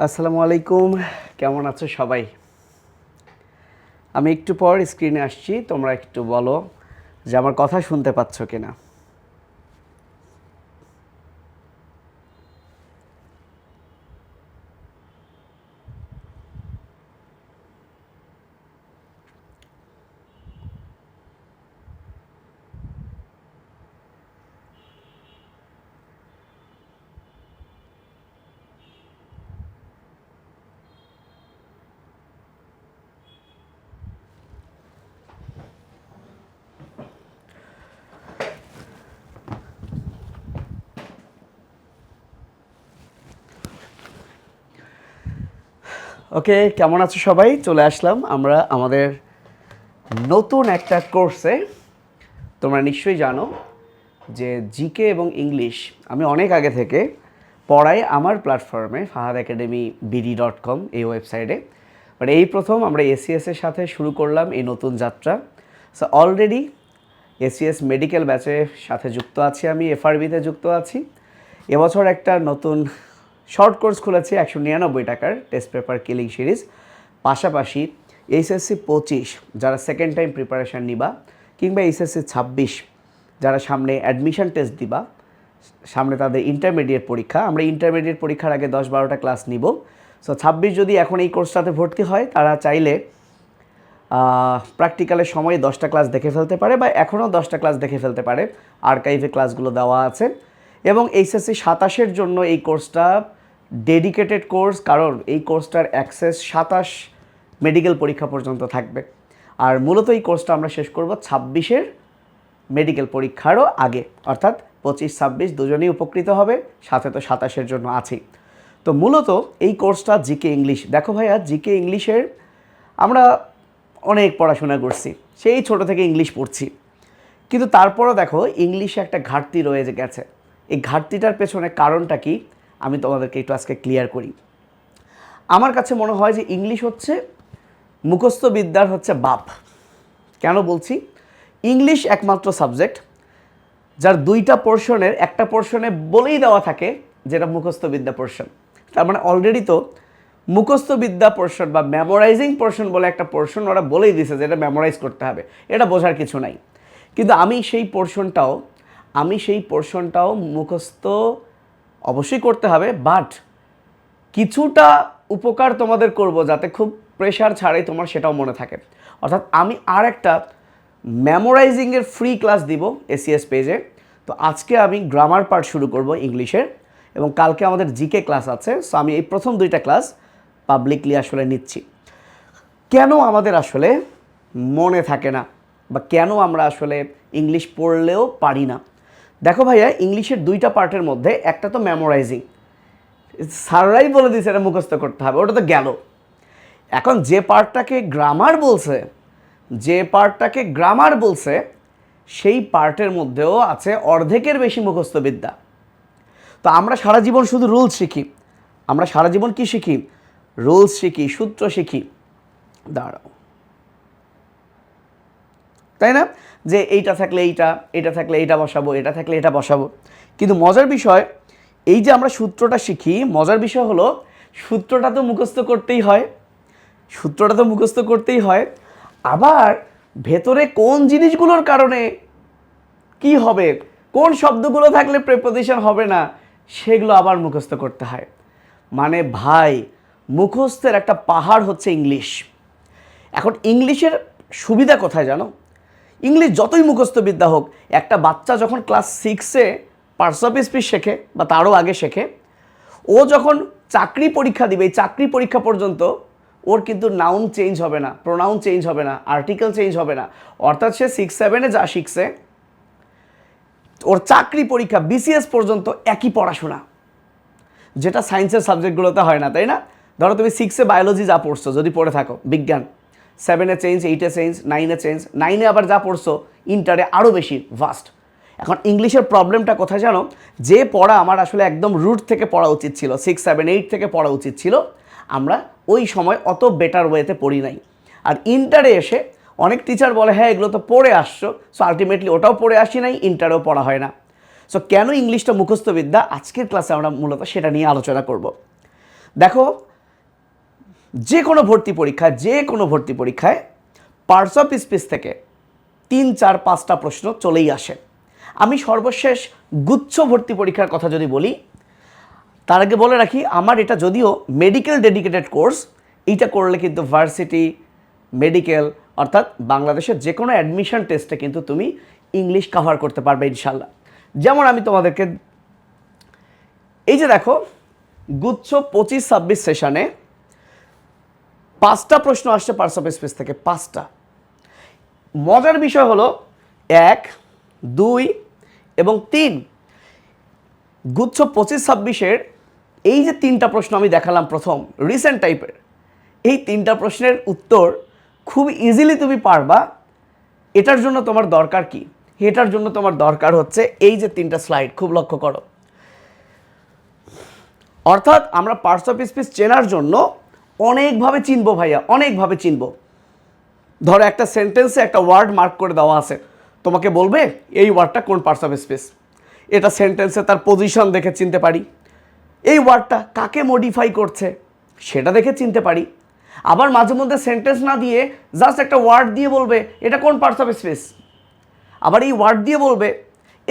আসসালামু আলাইকুম, কেমন আছো সবাই? আমি একটু পর স্ক্রিনে আসছি, তোমরা একটু বলো যে আমার কথা শুনতে পাচ্ছ কিনা। ওকে, কেমন আছো সবাই? চলে আসলাম আমরা আমাদের নতুন একটা কোর্সে। তোমরা নিশ্চয়ই জানো যে জিকে এবং ইংলিশ আমি অনেক আগে থেকে পড়াই আমার প্ল্যাটফর্মে fahadacademybd.com এই ওয়েবসাইটে। বাট এই প্রথম আমরা এসিএসের সাথে শুরু করলাম এই নতুন যাত্রা। সো অলরেডি এসিএস মেডিকেল ব্যাচের সাথে যুক্ত আছি, আমি এফআরবিতে যুক্ত আছি। এবছর একটা নতুন শর্ট কোর্স খুলেছি 199 টাকার, টেস্ট পেপার কিলিং সিরিজ। পাশাপাশি এইচএসসি 25 যারা সেকেন্ড টাইম প্রিপারেশান নিবা, কিংবা এইচএসসি 26 যারা সামনে অ্যাডমিশন টেস্ট দিবা, সামনে তাদের ইন্টারমিডিয়েট পরীক্ষা, আমরা ইন্টারমিডিয়েট পরীক্ষার আগে 10-12টা ক্লাস নিব। সো 26 যদি এখন এই কোর্সটাতে ভর্তি হয়, তারা চাইলে প্র্যাকটিক্যালের সময় 10টা ক্লাস দেখে ফেলতে পারে, বা এখনও 10টা ক্লাস দেখে ফেলতে পারে। আর্কাইভে ক্লাসগুলো দেওয়া আছে। এবং এইচএসসি 27-এর জন্য এই কোর্সটা ডেডিকেটেড কোর্স, কারণ এই কোর্সটার অ্যাক্সেস 27 মেডিকেল পরীক্ষা পর্যন্ত থাকবে। আর মূলত এই কোর্সটা আমরা শেষ করব 26-এর মেডিকেল পরীক্ষারও আগে, অর্থাৎ 25-26 দুজনেই উপকৃত হবে, সাথে তো 27-এর জন্য আছেই। তো মূলত এই কোর্সটা জিকে ইংলিশ। দেখো ভাইয়া, জিকে ইংলিশের আমরা অনেক পড়াশোনা করছি, সেই ছোট থেকে ইংলিশ পড়ছি, কিন্তু তারপরও দেখো ইংলিশে একটা ঘাটতি রয়ে গেছে। এই ঘাটতিটার পেছনে কারণটা কি আমি তোমাদেরকে একটু আজকে ক্লিয়ার করি। আমার কাছে মনে হয় যে ইংলিশ হচ্ছে মুখস্থ বিদ্যার হচ্ছে বাপ। কেন বলছি? ইংলিশ একমাত্র সাবজেক্ট যার দুইটা পোর্শনের একটা পোর্শনে বলেই দেওয়া থাকে যেটা মুখস্থ বিদ্যা পোর্শন। তার মানে অলরেডি তো মুখস্থ বিদ্যা পোর্শন বা মেমোরাইজিং পোর্শন বলে একটা পোর্শন ওরা বলেই দিছে যে এটা মেমোরাইজ করতে হবে, এটা বোঝার কিছু নাই। কিন্তু আমি সেই পোর্শনটাও মুখস্থ অবশ্যই করতে হবে, বাট কিছুটা উপকার তোমাদের করব যাতে খুব প্রেশার ছাড়াই তোমার সেটাও মনে থাকে। অর্থাৎ আমি আর একটা মেমোরাইজিংয়ের ফ্রি ক্লাস দিব এসিএস পেজে। তো আজকে আমি গ্রামার পার্ট শুরু করব ইংলিশের, এবং কালকে আমাদের জিকে ক্লাস আছে। সো আমি এই প্রথম দুইটা ক্লাস পাবলিকলি আসলে নিচ্ছি। কেন আমাদের আসলে মনে থাকে না, বা কেন আমরা আসলে ইংলিশ পড়লেও পারি না? দেখো ভাইয়া, ইংলিশের দুইটা পার্টের মধ্যে একটা তো মেমোরাইজিং, স্যাররাই বলে দিয়েছে এটা মুখস্থ করতে হবে, ওটা তো গেল। এখন যে পার্টটাকে গ্রামার বলছে সেই পার্টের মধ্যেও আছে অর্ধেকের বেশি মুখস্থ বিদ্যা। তো আমরা সারা জীবন শুধু রুলস শিখি। আমরা সারা জীবন কি শিখি? রুলস শিখি, সূত্র শিখি। দাঁড়াও, তাই না? যে এইটা থাকলে এইটা, এটা থাকলে এইটা বসাবো, এটা থাকলে এটা বসাবো। কিন্তু মজার বিষয়, এই যে আমরা সূত্রটা শিখি, মজার বিষয় হলো সূত্রটা তো মুখস্থ করতেই হয়। আবার ভেতরে কোন জিনিসগুলোর কারণে কি হবে, কোন শব্দগুলো থাকলে প্রিপোজিশন হবে না, সেগুলো আবার মুখস্থ করতে হয়। মানে ভাই, মুখস্থের একটা পাহাড় হচ্ছে ইংলিশ। এখন ইংলিশের সুবিধা কোথায় জানো? ইংলিশ যতই মুখস্থ বিদ্যা হোক, একটা বাচ্চা যখন ক্লাস 6-এ পার্টস অফ স্পিচ শেখে বা তারও আগে শেখে, ও যখন চাকরি পরীক্ষা দিবে, এই চাকরি পরীক্ষা পর্যন্ত ওর কিন্তু নাউন চেঞ্জ হবে না, প্রোনাউন চেঞ্জ হবে না, আর্টিকেল চেঞ্জ হবে না। অর্থাৎ সে 6-7-এ যা শিখছে, ওর চাকরি পরীক্ষা বিসিএস পর্যন্ত একই পড়াশোনা, যেটা সায়েন্সের সাবজেক্টগুলোতে হয় না, তাই না? ধরো তুমি 6-এ বায়োলজি যা পড়ছো, যদি পড়ে থাকো বিজ্ঞান, 7-এ চেঞ্জ, 8-এ চেঞ্জ, 9-এ চেঞ্জ, 9-এ আবার যা পড়ছো ইন্টারে আরও বেশি ভাস্ট। এখন ইংলিশের প্রবলেমটা কোথায় জানো? যে পড়া আমার আসলে একদম রুট থেকে পড়া উচিত ছিল, 6, 7, 8 থেকে পড়া উচিত ছিল, আমরা ওই সময় অত বেটার ওয়েতে পড়ি নাই। আর ইন্টারে এসে অনেক টিচার বলে হ্যাঁ এগুলো তো পড়ে আসছো, সো আলটিমেটলি ওটাও পড়ে আসি নাই, ইন্টারেও পড়া হয় না। সো কেন ইংলিশটা মুখস্থ বিদ্যা, আজকের ক্লাসে আমরা মূলত সেটা নিয়ে আলোচনা করব। দেখো যে কোনো ভর্তি পরীক্ষায় পার্টস অফ স্পিচ থেকে 3, 4, 5টা প্রশ্ন চলেই আসে। আমি সর্বশেষ গুচ্ছ ভর্তি পরীক্ষার কথা যদি বলি, তার আগে বলে রাখি আমার এটা যদিও মেডিকেল ডেডিকেটেড কোর্স, এইটা করলে কিন্তু ভার্সিটি, মেডিকেল অর্থাৎ বাংলাদেশের যে কোনো অ্যাডমিশন টেস্টে কিন্তু তুমি ইংলিশ কভার করতে পারবে ইনশাল্লাহ। যেমন আমি তোমাদেরকে এই যে দেখো গুচ্ছ 25-26 সেশনে 5টা প্রশ্ন আসছে পার্টস অফ স্পিচ থেকে, 5টা। মজার বিষয় হলো 1, 2 এবং 3 গুচ্ছ 25-26-এর এই যে 3টা প্রশ্ন আমি দেখালাম প্রথম রিসেন্ট টাইপের, এই 3টা প্রশ্নের উত্তর খুব ইজিলি তুমি পারবা। এটার জন্য তোমার দরকার কি? এটার জন্য তোমার দরকার হচ্ছে এই যে 3টা স্লাইড, খুব লক্ষ্য করো। অর্থাৎ আমরা পার্টস অফ স্পিচ চেনার জন্য অনেকভাবে চিনবো ভাইয়া, অনেকভাবে চিনবো। ধরো একটা সেন্টেন্সে একটা ওয়ার্ড মার্ক করে দেওয়া আছে, তোমাকে বলবে এই ওয়ার্ডটা কোন পার্টস অফ স্পিচ। এটা সেন্টেন্সে তার পজিশন দেখে চিনতে পারি। এই ওয়ার্ডটা কাকে মডিফাই করছে সেটা দেখে চিনতে পারি। আবার মাঝে মধ্যে সেন্টেন্স না দিয়ে জাস্ট একটা ওয়ার্ড দিয়ে বলবে এটা কোন পার্টস অফ স্পিচ। আবার এই ওয়ার্ড দিয়ে বলবে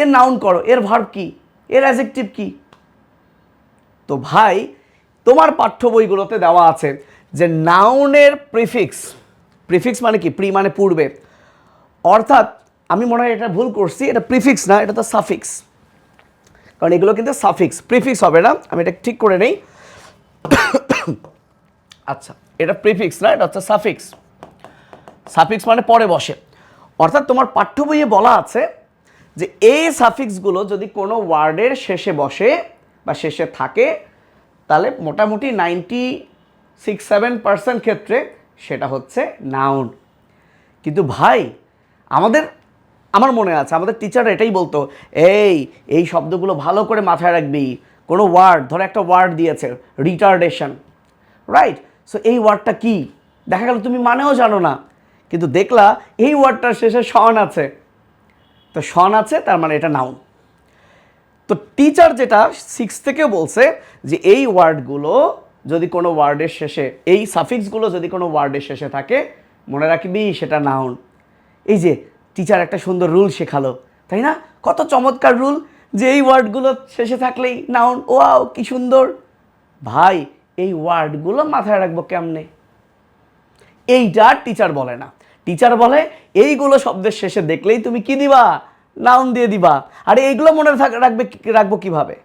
এর নাউন করো, এর ভার্ব কি, এর অ্যাডজেক্টিভ কি। তো ভাই তোমার পাঠ্য বইগুলোতে দেওয়া আছে যে নাউনের প্রিফিক্স মানে কি? প্রি মানে পূর্বে, অর্থাৎ আমি মনে হয় এটা ভুল করছি, এটা প্রিফিক্স না, এটা তো সাফিক্স, কারণ এগুলো কিন্তু সাফিক্স, প্রিফিক্স হবে না। আমি এটা ঠিক করে নেই। আচ্ছা, এটা প্রিফিক্স না, এটা হচ্ছে সাফিক্স। সাফিক্স মানে পরে বসে। অর্থাৎ তোমার পাঠ্য বইয়ে বলা আছে যে এই সাফিক্সগুলো যদি কোনো ওয়ার্ডের শেষে বসে বা শেষে থাকে, তাহলে মোটামুটি 96-7% ক্ষেত্রে সেটা হচ্ছে নাউন। কিন্তু ভাই আমার মনে আছে আমাদের টিচার এটাই বলতো, এই শব্দগুলো ভালো করে মাথায় রাখবি। কোনো ওয়ার্ড, ধরো একটা ওয়ার্ড দিয়েছে রিটার্ডেশন, রাইট? সো এই ওয়ার্ডটা কি? দেখা গেল তুমি মানেও জানো না, কিন্তু দেখলা এই ওয়ার্ডটার শেষে শন আছে, তো শন আছে তার মানে এটা নাউন। তো টিচার যেটা 6 থেকে বলছে যে এই ওয়ার্ডগুলো যদি কোনো ওয়ার্ডের শেষে, এই সাফিক্সগুলো যদি কোনো ওয়ার্ডের শেষে থাকে, মনে রাখবি সেটা নাউন। এই যে টিচার একটা সুন্দর রুল শেখালো, তাই না? কত চমৎকার রুল যে এই ওয়ার্ডগুলো শেষে থাকলেই নাউন। ওয়াও কি সুন্দর! ভাই এই ওয়ার্ডগুলো মাথায় রাখবো কেমনে? এইটা টিচার বলে না। টিচার বলে এইগুলো শব্দের শেষে দেখলেই তুমি কি দিবা? নাউন দিয়ে দিবা। আরে এইগুলো মনে রাখবো কিভাবে?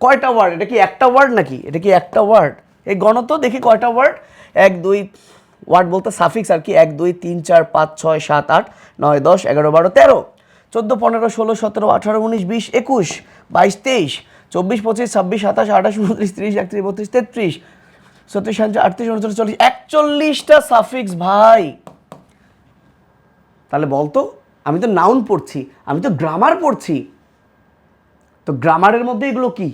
কয়টা ওয়ার্ড? এটা কি একটা ওয়ার্ড নাকি? এটা কি একটা ওয়ার্ড? এই গণত দেখি কয়টা ওয়ার্ড। 1, 2 ওয়ার্ড বলতে সাফিক্স আর কি। 1, 2, 3, 4, 5, 6, 7, 8, 9, 10, 11, 12, 13, 14, 15, 16, 17, 18, 19, 20, 21, 22, 23, 24, 25, 26, 27, 28, 29, 30, 31, 32, 33, 37, 38, 39, 40, 41টা সাফিক্স ভাই। তাহলে বলতো, আমি তো নাউন পড়ছি, আমি তো গ্রামার পড়ছি, তো গ্রামারের মধ্যে এগুলো কি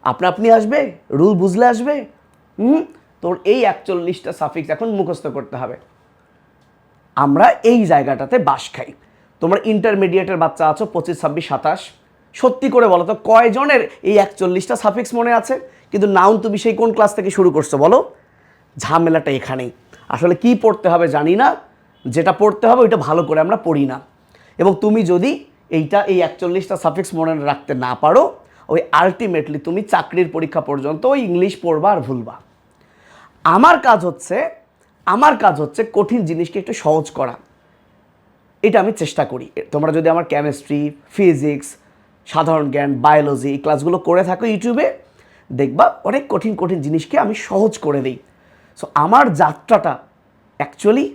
আপনি আসবে? রুল বুঝলে আসবে? তোর এই 41টা সাফিক্স এখন মুখস্থ করতে হবে। আমরা এই জায়গাটাতে বাস খাই। তোমরা ইন্টারমিডিয়েটের বাচ্চা আছো 25, 26, 27, সত্যি করে বলো তো কয়জনের এই 41টা সাফিক্স মনে আছে? কিন্তু নাউন তুমি সেই কোন ক্লাস থেকে শুরু করছো বলো? ঝামেলাটা এখানেই। আসলে কি পড়তে হবে জানি না, যেটা পড়তে হবে ওইটা ভালো করে আমরা পড়ি না। এবং তুমি যদি এই 41টা সাফিক্স মনে রাখতে না পারো, ওই আলটিমেটলি তুমি চাকরির পরীক্ষা পর্যন্ত ওই ইংলিশ পড়বা আর ভুলবা। আমার কাজ হচ্ছে কঠিন জিনিসকে একটু সহজ করা। এটা আমি চেষ্টা করি। তোমরা যদি আমার কেমিস্ট্রি, ফিজিক্স, সাধারণ জ্ঞান, বায়োলজি এই ক্লাসগুলো করে থাকো ইউটিউবে, দেখবা অনেক কঠিন জিনিসকে আমি সহজ করে দিই। সো আমার যাত্রাটা অ্যাকচুয়ালি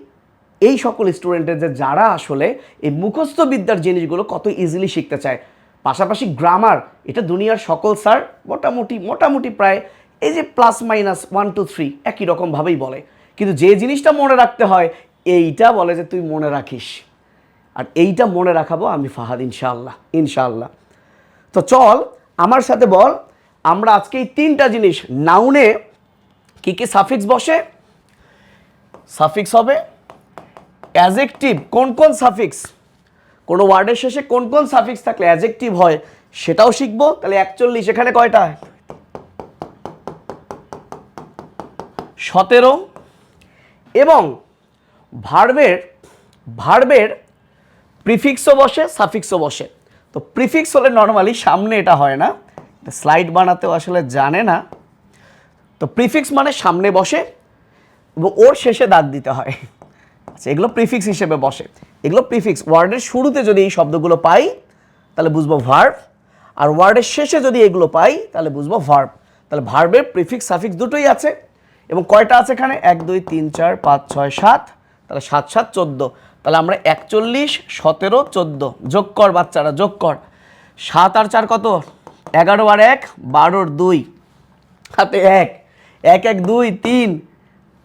এই সকল স্টুডেন্টের যে যারা আসলে এই মুখস্থ বিদ্যার জিনিসগুলো কত ইজিলি শিখতে চায়, পাশাপাশি গ্রামার, এটা দুনিয়ার সকল স্যার মোটামুটি প্রায় এই যে +-1, 2, 3 একই রকমভাবেই বলে। কিন্তু যে জিনিসটা মনে রাখতে হয় এইটা বলে যে তুই মনে রাখিস, আর এইটা মনে রাখাবো আমি ফাহাদ ইনশাআল্লাহ। তো চল আমার সাথে বল, আমরা আজকে এই 3টা জিনিস, নাউনে কি কি সাফিক্স বসে, সাফিক্স হবে, অ্যাডজেক্টিভ কোন সাফিক্স, কোনো ওয়ার্ডের শেষে কোন সাফিক্স থাকলে অ্যাডজেক্টিভ হয় সেটাও শিখবো। তাহলে 41 এখানে কয়টা? 17 এবং ভার্বের প্রিফিক্সও বসে সাফিক্সও বসে। তো প্রিফিক্স হলে নর্মালি সামনে এটা হয় না, স্লাইড বানাতেও আসলে জানে না। তো প্রিফিক্স মানে সামনে বসে এবং ওর শেষে দাগ দিতে হয়। আচ্ছা, এগুলো প্রিফিক্স হিসেবে বসে। এগুলো প্রিফিক্স, ওয়ার্ডের শুরুতে যদি এই শব্দগুলো পাই তাহলে বুঝবো ভার্ব, আর ওয়ার্ডের শেষে যদি এগুলো পাই তাহলে বুঝবো ভার্ব। তাহলে ভার্বের প্রিফিক্স সাফিক্স দুটোই আছে। এবং কয়টা আছে এখানে? 1 2 3 4 5 6 7, তাহলে 7 7 14। তাহলে আমরা 41 17 14 যোগ কর বাচ্চারা, যোগ কর। 7 আর 4 কত? 11 আর 1 12 2 হাতে 1 1 1 2 3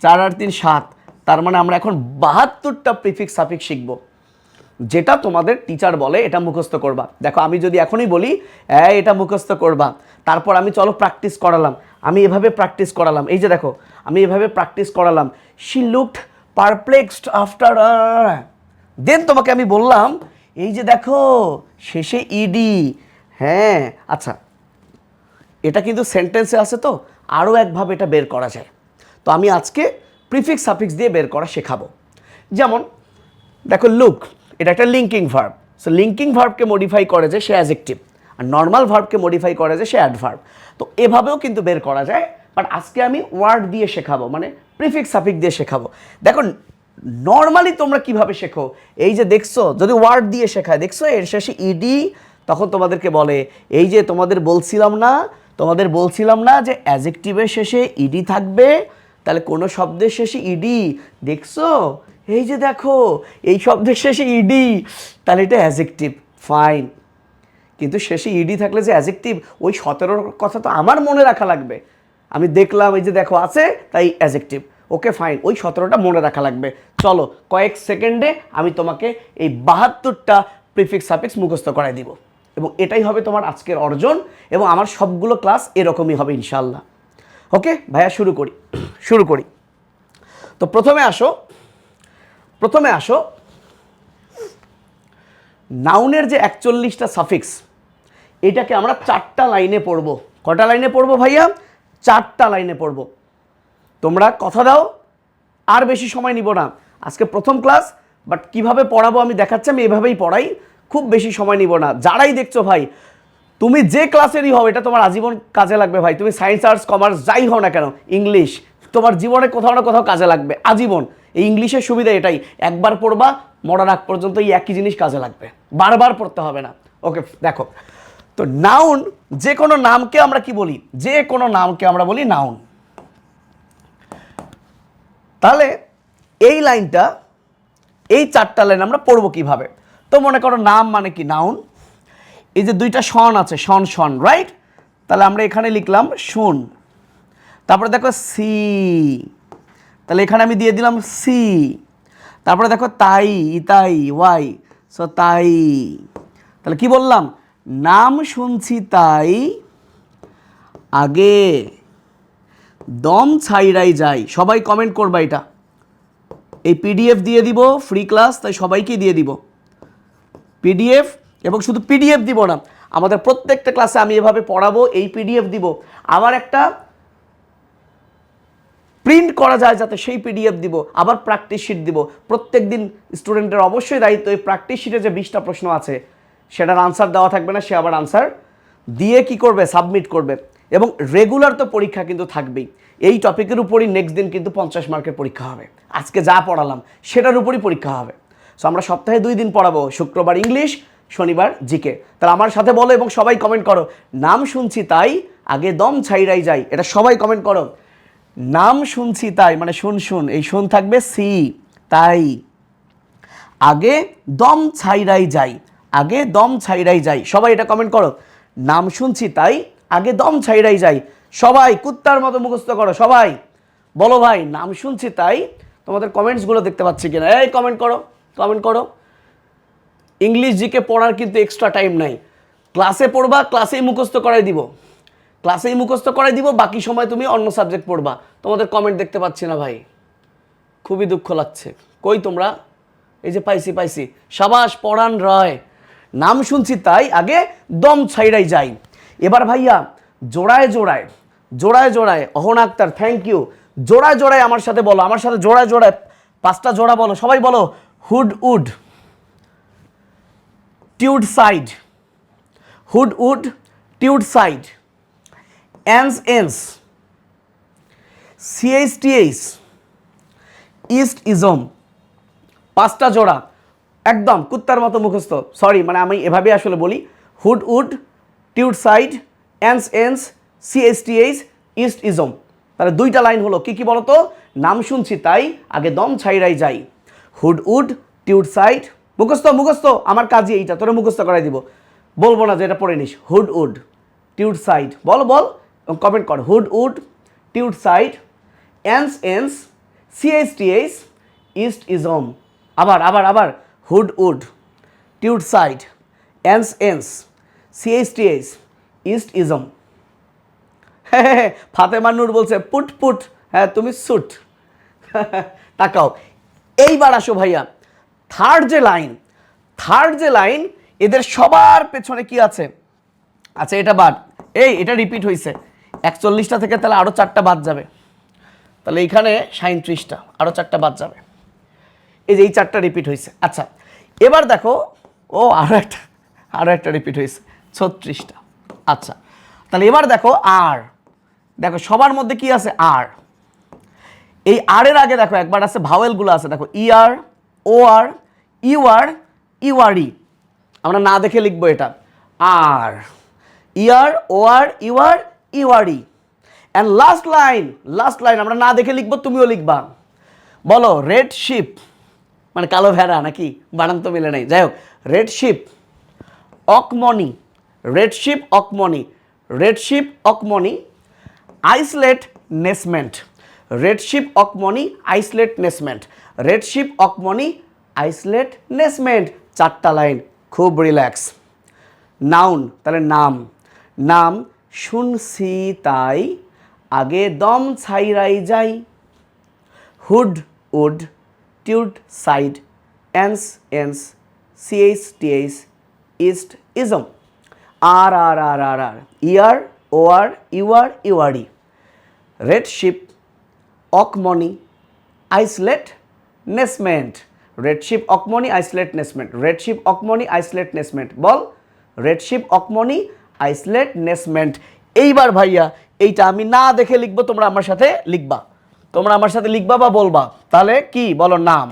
4 আর 3 7। তার মানে আমরা এখন 72টা প্রিফিক্স সাফিক্স শিখবো। যেটা তোমাদের টিচার বলে এটা মুখস্থ করবা। দেখো আমি যদি এখনই বলি এটা মুখস্থ করবা, তারপর আমি চলো প্র্যাকটিস করালাম, আমি এভাবে প্র্যাকটিস করালাম, এই যে দেখো আমি এভাবে প্র্যাকটিস করালাম, শি লুকড পারপ্লেক্সড আফটার, দেন তোমাকে আমি বললাম এই যে দেখো শেষে ইডি। হ্যাঁ আচ্ছা, এটা কিন্তু সেন্টেন্সে আছে, তো আরও একভাবে এটা বের করা যায়। তো আমি আজকে প্রিফিক্স সাফিক্স দিয়ে বের করা শেখাবো। যেমন দেখো লুক, এটা একটা লিঙ্কিং ভার্ব। সো লিঙ্কিং ভার্বকে মডিফাই করে যে সে অ্যাডজেক্টিভ, আর নর্মাল ভার্বকে মডিফাই করে যে সে অ্যাডভার্ব। তো এভাবেও কিন্তু বের করা যায়, বাট আজকে আমি ওয়ার্ড দিয়ে শেখাবো, মানে প্রিফিক্স সাফিক্স দিয়ে শেখাবো। দেখো নর্মালি তোমরা কিভাবে শেখো, এই যে দেখছো যদি ওয়ার্ড দিয়ে শেখায়, দেখছো এর শেষে ইডি, তখন তোমাদেরকে বলে এই যে তোমাদের বলছিলাম না যে অ্যাডজেক্টিভের শেষে ইডি থাকবে, তাহলে কোনো শব্দের শেষে ইডি, দেখছো এই যে দেখো এই শব্দের শেষে ইডি, তাহলে এটা অ্যাডজেক্টিভ, ফাইন। কিন্তু শেষে ইডি থাকলে যে অ্যাডজেক্টিভ, ওই 17 কথা তো আমার মনে রাখা লাগবে। আমি দেখলাম এই যে দেখো আছে, তাই অ্যাডজেক্টিভ, ওকে ফাইন, ওই 17টা মনে রাখা লাগবে। চলো কয়েক সেকেন্ডে আমি তোমাকে এই 72টা প্রিফিক্স সাফিক্স মুখস্থ করাই দিব, এবং এটাই হবে তোমার আজকের অর্জন, এবং আমার সবগুলো ক্লাস এরকমই হবে ইনশাল্লাহ। ওকে ভাইয়া, শুরু করি। তো প্রথমে আসো নাউনের যে 41টা সাফিক্স, এটাকে আমরা 4টা লাইনে পড়বো। কটা লাইনে পড়বো ভাইয়া? 4টা লাইনে পড়বো। তোমরা কথা দাও, আর বেশি সময় নিব না, আজকে প্রথম ক্লাস, বাট কিভাবে পড়াবো আমি দেখাচ্ছি, আমি এভাবেই পড়াই, খুব বেশি সময় নিব না। যারাই দেখছো ভাই, তুমি যে ক্লাসেরই হও, এটা তোমার আজীবন কাজে লাগবে ভাই। তুমি সায়েন্স আর্টস কমার্স যাই হও না কেন, ইংলিশ তোমার জীবনে কোথাও না কোথাও কাজে লাগবে আজীবন। এই ইংলিশের সুবিধা এটাই, একবার পড়বা মরার আগ পর্যন্ত এই একই জিনিস কাজে লাগবে, বারবার পড়তে হবে না। ওকে দেখো, তো নাউন, যে কোনো নামকে আমরা কি বলি? যে কোনো নামকে আমরা বলি নাউন। তাহলে এই লাইনটা, এই 4টা লাইন আমরা পড়বো কিভাবে? তো মনে করো নাম মানে কি? নাউন। এই যে 2টা শন আছে, শন, রাইট? তাহলে আমরা এখানে লিখলাম শুন। তারপরে দেখো সি, তাহলে এখানে আমি দিয়ে দিলাম সি। তারপরে দেখো তাই, ওয়াই, সো তাই। তাহলে কি বললাম? নাম শুনছি তাই আগে দম ছাইরাই যাই। সবাই কমেন্ট করবা এটা। এই পিডিএফ দিয়ে দিব, ফ্রি ক্লাস, তাই সবাইকে দিয়ে দিব পিডিএফ। এবং শুধু পিডিএফ দিব না, আমাদের প্রত্যেকটা ক্লাসে আমি এভাবে পড়াবো, এই পিডিএফ দিব। আবার একটা প্রিন্ট করা যায় যাতে সেই পিডিএফ দিব, আবার প্র্যাকটিস শিট দিব। প্রত্যেক দিন স্টুডেন্টের অবশ্যই দায়িত্ব এই প্র্যাকটিস শিটে যে 20টা প্রশ্ন আছে সেটার আনসার দেওয়া থাকবে না, সে আবার আনসার দিয়ে কি করবে? সাবমিট করবে। এবং রেগুলার তো পরীক্ষা কিন্তু থাকবেই, এই টপিকের উপরই নেক্সট দিন কিন্তু 50 মার্কের পরীক্ষা হবে। আজকে যা পড়ালাম সেটার উপরই পরীক্ষা হবে। সো আমরা সপ্তাহে 2 দিন পড়াবো, শুক্রবার ইংলিশ, শনিবার জিকে। তাহলে আমার সাথে বলো এবং সবাই কমেন্ট করো, নাম শুনছি তাই আগে দম ছাইরাই যাই। এটা সবাই কমেন্ট করো। নাম শুনছি তাই মানে শুন, এই শুন থাকবে সি, তাই আগে দম ছাইরাই যাই, আগে দম ছাইরাই যাই। সবাই এটা কমেন্ট করো, নাম শুনছি তাই আগে দম ছাইরাই যাই। সবাই কুত্তার মতো মুখস্থ করো, সবাই বলো ভাই নাম শুনছি তাই। তোমাদের কমেন্টসগুলো দেখতে পাচ্ছি কিনা, এই কমেন্ট করো। ইংলিশ জিকে পড়ার কিন্তু এক্সট্রা টাইম নাই, ক্লাসে পড়বা, ক্লাসেই মুখস্থ করাই দিব, বাকি সময় তুমি অন্য সাবজেক্ট পড়বা। তোমাদের কমেন্ট দেখতে পাচ্ছি না ভাই, খুবই দুঃখ লাগছে। কই তোমরা? এই যে পাইছি। সাবাস পড়ান রয়, নাম শুনছি তাই আগে দম ছাইরাই যাই। এবার ভাইয়া জোড়ায় অহন আক্তার, থ্যাংক ইউ। জোড়ায় জোড়ায় আমার সাথে বলো, আমার সাথে জোড়ায় জোড়ায় 5টা জোড়া বলো, সবাই বলো। Hood ood tude side, hood ood tude side, ence ance, C H T H, ist ism. 5টা জোড়া একদম কুত্তার মতো মুখস্থ। সরি, মানে আমি এভাবে আসলে বলি, hood ood tude side, ence ance, C H T H, ist ism. তাহলে 2টা লাইন হলো, কি কি বলো তো? নাম শুনছি তাই আগে দম ছাইরাই যাই। হুড উড টিউড সাইড, মুখস্থ মুখস্থ, আমার কাজই এইটা, তোরে মুখস্থ করাই দিব, বলবো না যে এটা পড়ে নিস। হুড উড টিউড সাইড, বল বল, কমেন্ট কর। Hood ood tude side, ence ance, C H T H, ist ism. আবার আবার আবার, hood ood tude side, ence ance, C H T H, ist ism. হ্যাঁ, ফাতেমা নূর বলছে পুট পুট, হ্যাঁ তুমি সুট। তাকাও, এইবার আসো ভাইয়া, থার্ড যে লাইন, এদের সবার পেছনে কি আছে? আচ্ছা এটা বাদ, এটা রিপিট হয়েছে 41টা থেকে, তাহলে আরো 4টা বাদ যাবে, তাহলে এইখানে 37টা, আরো 4টা বাদ যাবে। এই যে এই 4টা রিপিট হয়েছে। আচ্ছা এবার দেখো, ও আরো একটা রিপিট হয়েছে 36টা। আচ্ছা তাহলে এবার দেখো আর, দেখো সবার মধ্যে কি আছে? আর। এই আর এর আগে দেখো একবার আছে ভাওয়েলগুলো আছে, দেখো ইআর, ও আর, ইউআর, ইউআরই। আমরা না দেখে লিখবো এটা, R, E R, O R, U R, U R E. And last line আমরা না দেখে লিখবো, তুমিও লিখবা। বলো রেড শিপ, মানে কালো ভেড়া, নাকি বানান তো মিলে নাই, যাই হোক। Red ship ock mony, red ship ock mony, red ship ock mony, ice let ness ment, red ship ock mony, ice let ness ment, red ship ock mony, ice let ness ment. 4টা লাইন, খুব রিল্যাক্স। নাউন, তাহলে নাম শুনছি তাই আগে দম ছাইরাই যাই। Hood ood tude side, ence ance, C H T H, ist ism. R, E R, O R, U R, U R E. Red ship ock mony, ice let ness ment, red ship ock mony, ice let ness ment, red ship ock mony, ice let ness ment. বল red ship ock mony, ice let ness ment. এইবার ভাইয়া এইটা আমি না দেখে লিখবো, তোমরা আমার সাথে লিখবা, তোমরা আমার সাথে লিখবা বা বলবা। তাহলে কি বলো? নাম,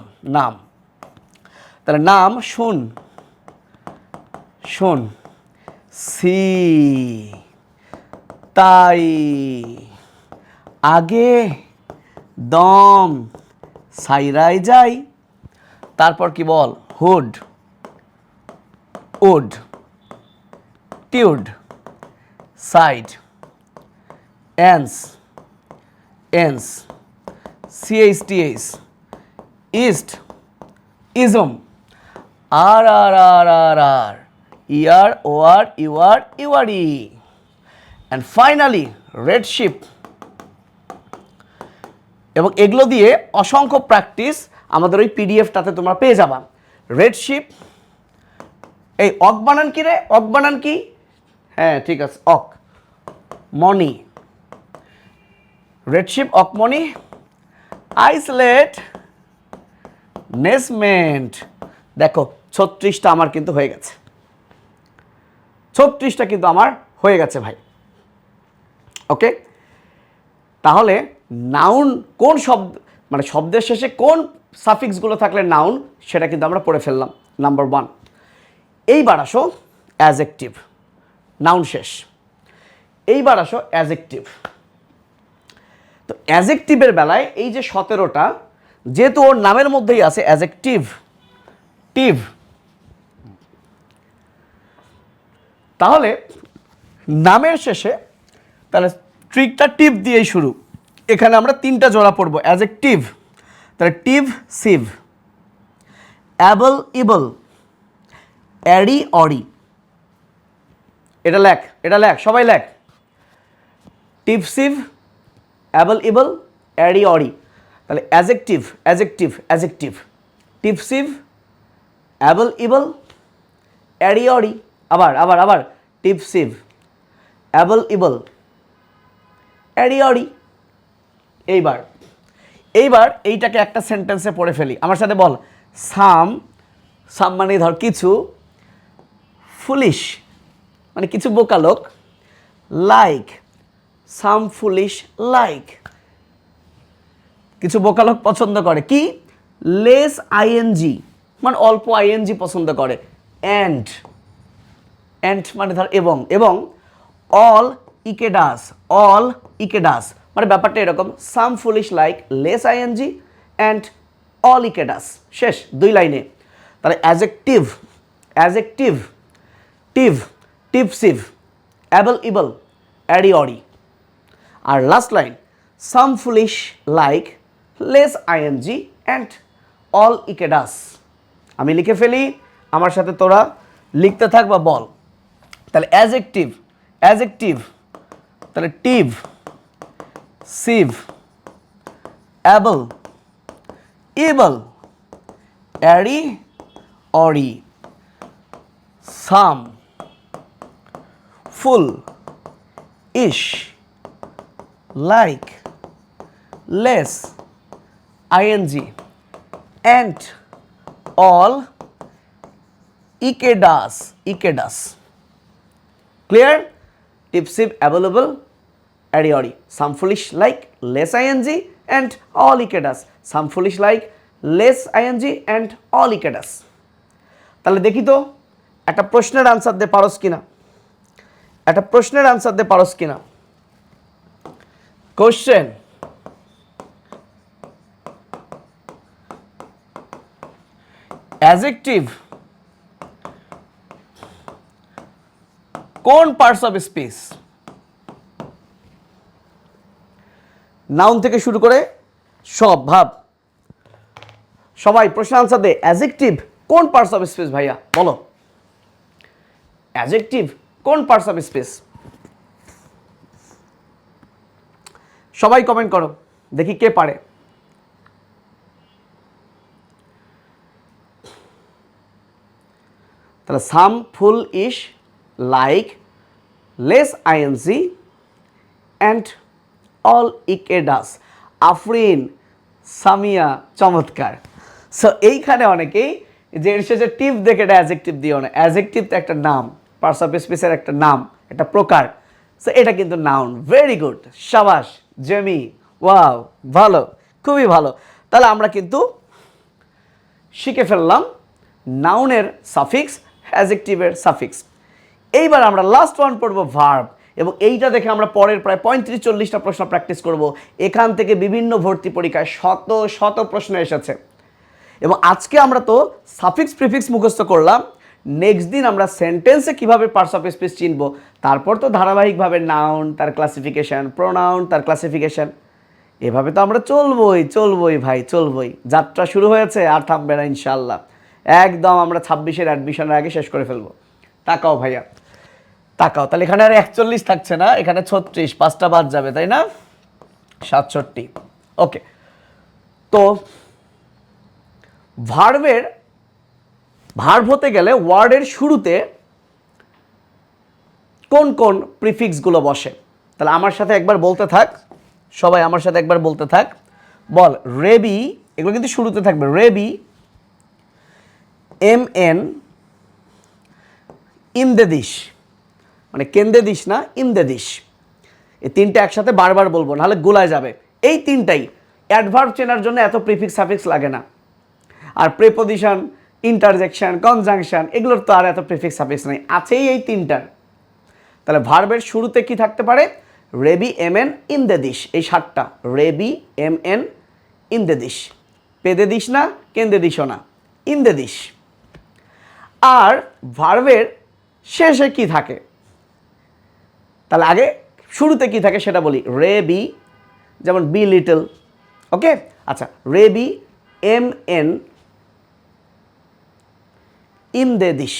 তাহলে নাম শোন সি তাই আগে দম সাইরাই যাই। তারপর কি বল? Hood ood tude side, ence ance, C H T H, ist ism. R, E R, O R, U R, U R E. And finally red ship. এবং এগুলো দিয়ে অসংখ্য প্র্যাকটিস আমাদের ওই পিডিএফটাতে তোমরা পেয়ে যাবা। রেড শিপ, এই অক বানান কি রে? অক বানান কি? হ্যাঁ ঠিক আছে, অক মনি, রেড শিপ অকমনি, আইসলেট নেসমেন্ট। দেখো 36টা আমার কিন্তু হয়ে গেছে, 36টা কিন্তু আমার হয়ে গেছে ভাই। ওকে, তাহলে নাউন কোন শব্দ, মানে শব্দের শেষে কোন সাফিক্সগুলো থাকলে নাউন, সেটা কিন্তু আমরা পড়ে ফেললাম, নাম্বার 1। এইবার আসো অ্যাজেক্টিভ, নাউন শেষ। এইবার আসো অ্যাজেক্টিভ। তো অ্যাজেক্টিভের বেলায় এই যে 17টা, যেহেতু ওর নামের মধ্যেই আছে অ্যাজেক্টিভ, তাহলে নামের শেষে তাহলে ট্রিকটা টিভ দিয়েই শুরু। এখানে আমরা 3টা জোড়া পড়বো অ্যাজেক্টিভ, তাহলে tive sive, able able, array Ori. এটা লেখ সবাই লেখ। টিভ sive, able able, array Ori. তাহলে adjective, টিভ sive, able able, array Ori. আবার টিভ sive, able able, array Ori. এইবার এইবার এইটাকে একটা সেন্টেন্সে পড়ে ফেলি, আমার সাথে বল। সাম, সাম মানে ধর কিছু, ফুলিশ মানে কিছু বোকা লোক, লাইক, সাম ফুলিশ লাইক, কিছু বোকা লোক পছন্দ করে কি, লেস আইএনজি মানে অল্প আইএনজি পছন্দ করে, অ্যান্ড, অ্যান্ড মানে ধর এবং, এবং অল ইকেডাস, অল ইকেডাস মানে ব্যাপারটা এরকম, some ful ish like, less I N G and all ic ed ous. শেষ, 2 লাইনে। তাহলে adjective, adjective, tive, tive sive, able ible, ary ory. আর last line, some ful ish like, less I N G and all ic ed ous. আমি লিখে ফেলি, আমার সাথে তোরা লিখতে থাক বা বল। তাহলে অ্যাজেক্টিভ, অ্যাজেক্টিভ, তাহলে tive, sive, able, ible, ary ory, some, ful, ish, like, less, I N G and all ic ed ous, ic ed ous. Clear? Tive sive, available, ary ory, some ful ish like, less I N G and all ic ed ous, some ful ish like, less I N G and all ic ed ous. তাহলে দেখি তো একটা প্রশ্নের answer দে পারস কিনা, একটা প্রশ্নের আনসার দে পারস কিনা। কোশ্চেন, অ্যাডজেক্টিভ কোন পার্টস অফ স্পিচ, নাউন থেকে শুরু করে সব ভাব। সবাই প্রশ্ন আনসার দে। অ্যাডজেক্টিভ কোন পার্টস অফ স্পিচ ভাইয়া বলো, অ্যাডজেক্টিভ কোন পার্টস অফ স্পিচ? সবাই কমেন্ট করো, দেখি কে পারে। তাহলে some, ful, ish, like, less I N G and all ic ed ous. Afrin, Samia, চমৎকার। সো এইখানে অনেকেই যে এর শেষে টিপ দেখে এটা অ্যাডজেক্টিভ দিও না, অ্যাডজেক্টিভ তো একটা নাম, পার্টস অফ স্পিচের একটা নাম, একটা প্রকার। সো এটা কিন্তু নাউন। ভেরি গুড, শাবাশ জেমি, ওয়াও, ভালো, খুবই ভালো। তাহলে আমরা কিন্তু শিখে ফেললাম নাউনের সাফিক্স, অ্যাডজেক্টিভের সাফিক্স। এইবার আমরা লাস্ট ওয়ান পড়বো, ভার্ব। এবং এইটা দেখে আমরা পরের প্রায় 35-40টা প্রশ্ন প্র্যাকটিস করব। এখান থেকে বিভিন্ন ভর্তি পরীক্ষায় শত শত প্রশ্ন এসেছে। এবং আজকে আমরা তো সাফিক্স প্রিফিক্স মুখস্থ করলাম, নেক্সট দিন আমরা সেন্টেন্সে কিভাবে পার্টস অফ স্পিচ চিনব, তারপর তো ধারাবাহিকভাবে নাউন, তার ক্লাসিফিকেশন, প্রোনাউন, তার ক্লাসিফিকেশন, এভাবে তো আমরা চলবই চলবই ভাই, চলবই। যাত্রা শুরু হয়েছে, আর থামবে না ইনশাল্লাহ। একদম আমরা 26-এর অ্যাডমিশনের আগে শেষ করে ফেলবো। তাকাও ভাইয়া, তাকাও। তাহলে এখানে আর 41 থাকছে না, এখানে 36, 5টা বাদ যাবে, তাই না? 67। ওকে, তো ভার্ব হতে গেলে ওয়ার্ডের শুরুতে কোন কোন প্রিফিক্সগুলো বসে? তাহলে আমার সাথে একবার বলতে থাক, সবাই আমার সাথে একবার বলতে থাক, বল। রেবি, এগুলো কিন্তু শুরুতে থাকবে। Re be, em en, in de dis, মানে কেন্দে দিস না, ইন দে দিস। এই তিনটা একসাথে বারবার বলবো, নাহলে গোলায় যাবে। এই তিনটাই অ্যাডভার্ব চেনার জন্য এত প্রিফিক্স সাফিক্স লাগে না। আর প্রেপোজিশন, ইন্টারজেকশন, কনজাংশন, এগুলোর তো আর এত প্রিফিক্স সাফিক্স নেই, আছেই এই তিনটার। তাহলে ভার্বের শুরুতে কি থাকতে পারে? Re be, em en, in de dis, এই 7টা। Re be, em en, in de dis, পেদে দিস না, কেন্দে দিসও না, ইন দে দিস। আর ভার্বের শেষে কি থাকে? তাহলে আগে শুরুতে কি থাকে সেটা বলি। রেবি, যেমন বি লিটল, ওকে। আচ্ছা, re be, em en, in de dis.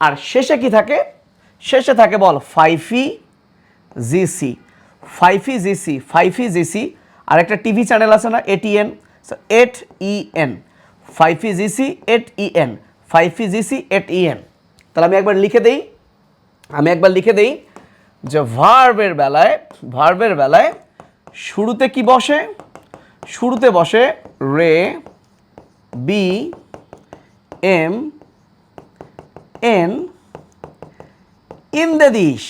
আর শেষে কি থাকে? শেষে থাকে বল, ফাইফি জিসি, ফাইফি জিসি, ফাইফি জিসি। আর একটা টিভি চ্যানেল আছে না, এটিএন, এট ই এন, ফাইফি জিসি, এট ই এন, ফাইফি জিসি, এট ই এন। তাহলে আমি একবার লিখে দেই যে ভার্বের বেলায় শুরুতে কি বসে? শুরুতে বসে রে বি এম এন ইমদাদিস,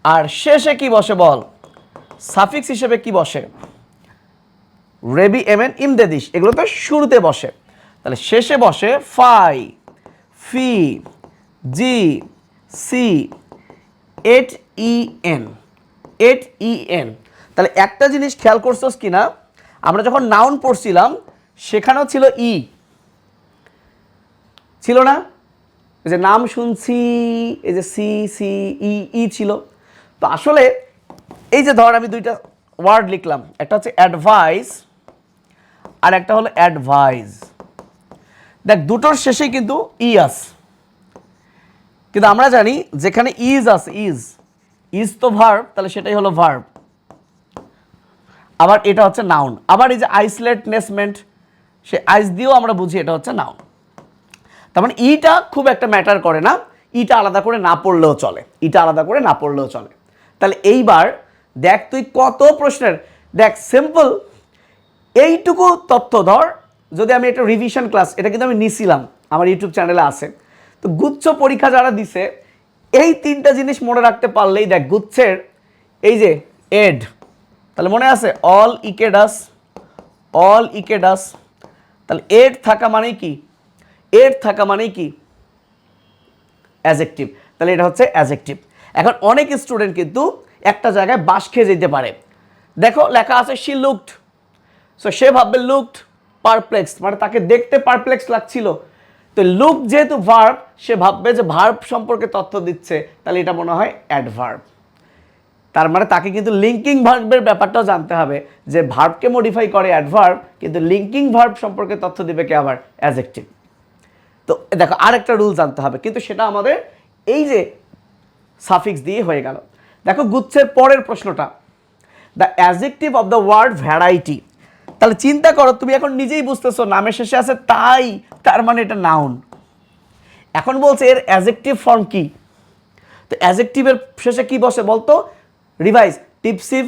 আর শেষে কি বসে বল? সাফিক্স হিসেবে কি বসে? রেবি এম এন ইমদাদিস, এগুলো তো শুরুতে বসে, তাহলে শেষে বসে ফাই ফি জি সি এট ই এন, এট ই এন। তাহলে একটা জিনিস খেয়াল করছোস কি না, আমরা যখন নাউন পড়ছিলাম সেখানেও ছিল ই, ছিল না? এই যে নাম শুনছি, এই যে সি সি ই ই ছিল। তো আসলে এই যে ধর আমি দুইটা ওয়ার্ড লিখলাম, একটা হচ্ছে অ্যাডভাইস আর একটা হলো অ্যাডভাইস। দেখ দুটোর শেষেই কিন্তু ই আছে, কিন্তু আমরা জানি যেখানে ইজ আছে, ইজ ইজ তো ভার্ব, তাহলে সেটাই হলো ভার্ব। আবার এটা হচ্ছে নাউন। আবার এই যে আইসোলেটনেসমেন্ট, সে আইস দিয়েও আমরা বুঝি এটা হচ্ছে নাউন। তার মানে ইটা খুব একটা ম্যাটার করে না, ইটা আলাদা করে না পড়লেও চলে, ইটা আলাদা করে না পড়লেও চলে। তাহলে এইবার দেখ তুই কত প্রশ্নের, দেখ সিম্পল এইটুকু তথ্য ধর, যদি আমি একটা রিভিশন ক্লাস, এটা কিন্তু আমি নিছিলাম আমার ইউটিউব চ্যানেলে আছে, তো গুচ্ছ পরীক্ষা যারা দিছে এই তিনটা জিনিস মনে রাখতে পারলেই দেখ গুচ্ছের এই যে এড, তাহলে মনে আছে অল ইকেডাস, অল ইকেডাস, তাহলে এড থাকা মানেই কি? এড থাকা মানেই কি? অ্যাজেক্টিভ, তাহলে এটা হচ্ছে অ্যাজেক্টিভ। এখন অনেক স্টুডেন্ট কিন্তু একটা জায়গায় বাস খেয়ে যেতে পারে, দেখো লেখা আছে শি লুকড, সো সে ভাববে লুকড পারপ্লেক্স, মানে তাকে দেখতে পারপ্লেক্স লাগছিল। তো লুক যেহেতু ভার্ব, সে ভাববে যে ভার্ব সম্পর্কে তথ্য দিচ্ছে, তাহলে এটা মনে হয় অ্যাডভার্ব। তার মানে তাকে কিন্তু লিঙ্কিং ভার্বের ব্যাপারটাও জানতে হবে, যে ভার্বকে মডিফাই করে অ্যাডভার্ব, কিন্তু লিঙ্কিং ভার্ব সম্পর্কে তথ্য দিবে কে? আবার অ্যাডজেক্টিভ। তো দেখো আরেকটা রুল জানতে হবে, কিন্তু সেটা আমাদের এই যে সাফিক্স দিয়ে হয়ে গেল। দেখো গুচ্ছের পরের প্রশ্নটা, the adjective of the word variety. তাহলে চিন্তা করো, তুমি এখন নিজেই বুঝতেছো নামের শেষে আছে তাই, তার মানে এটা নাউন। এখন বলছে এর অ্যাডজেক্টিভ ফর্ম কি? তো অ্যাডজেক্টিভের শেষে কি বসে বলতো? Revise, টিপসিভ,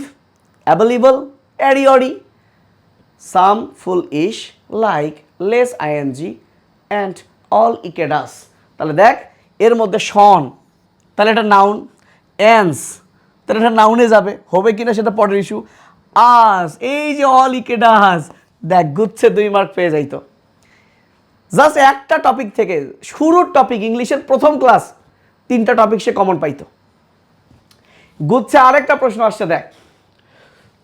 available, এরিওরি, some, ful ish, like, less I N G and all ic ed ous. তাহলে দেখ এর মধ্যে শন, তাহলে এটা নাউন। এন্স, তাহলে এটা নাউনে যাবে, হবে কিনা সেটা পরের ইস্যু। আস, এই যে অল ইকেডাস, দেখ গুচ্ছে 2 মার্ক পেয়ে যাইতো। জাস্ট একটা টপিক থেকে, শুরুর টপিক ইংলিশের প্রথম ক্লাস 3টা টপিক সে কমন পাইতো। গুচ্ছে আরেকটা প্রশ্ন আসছে, দেখ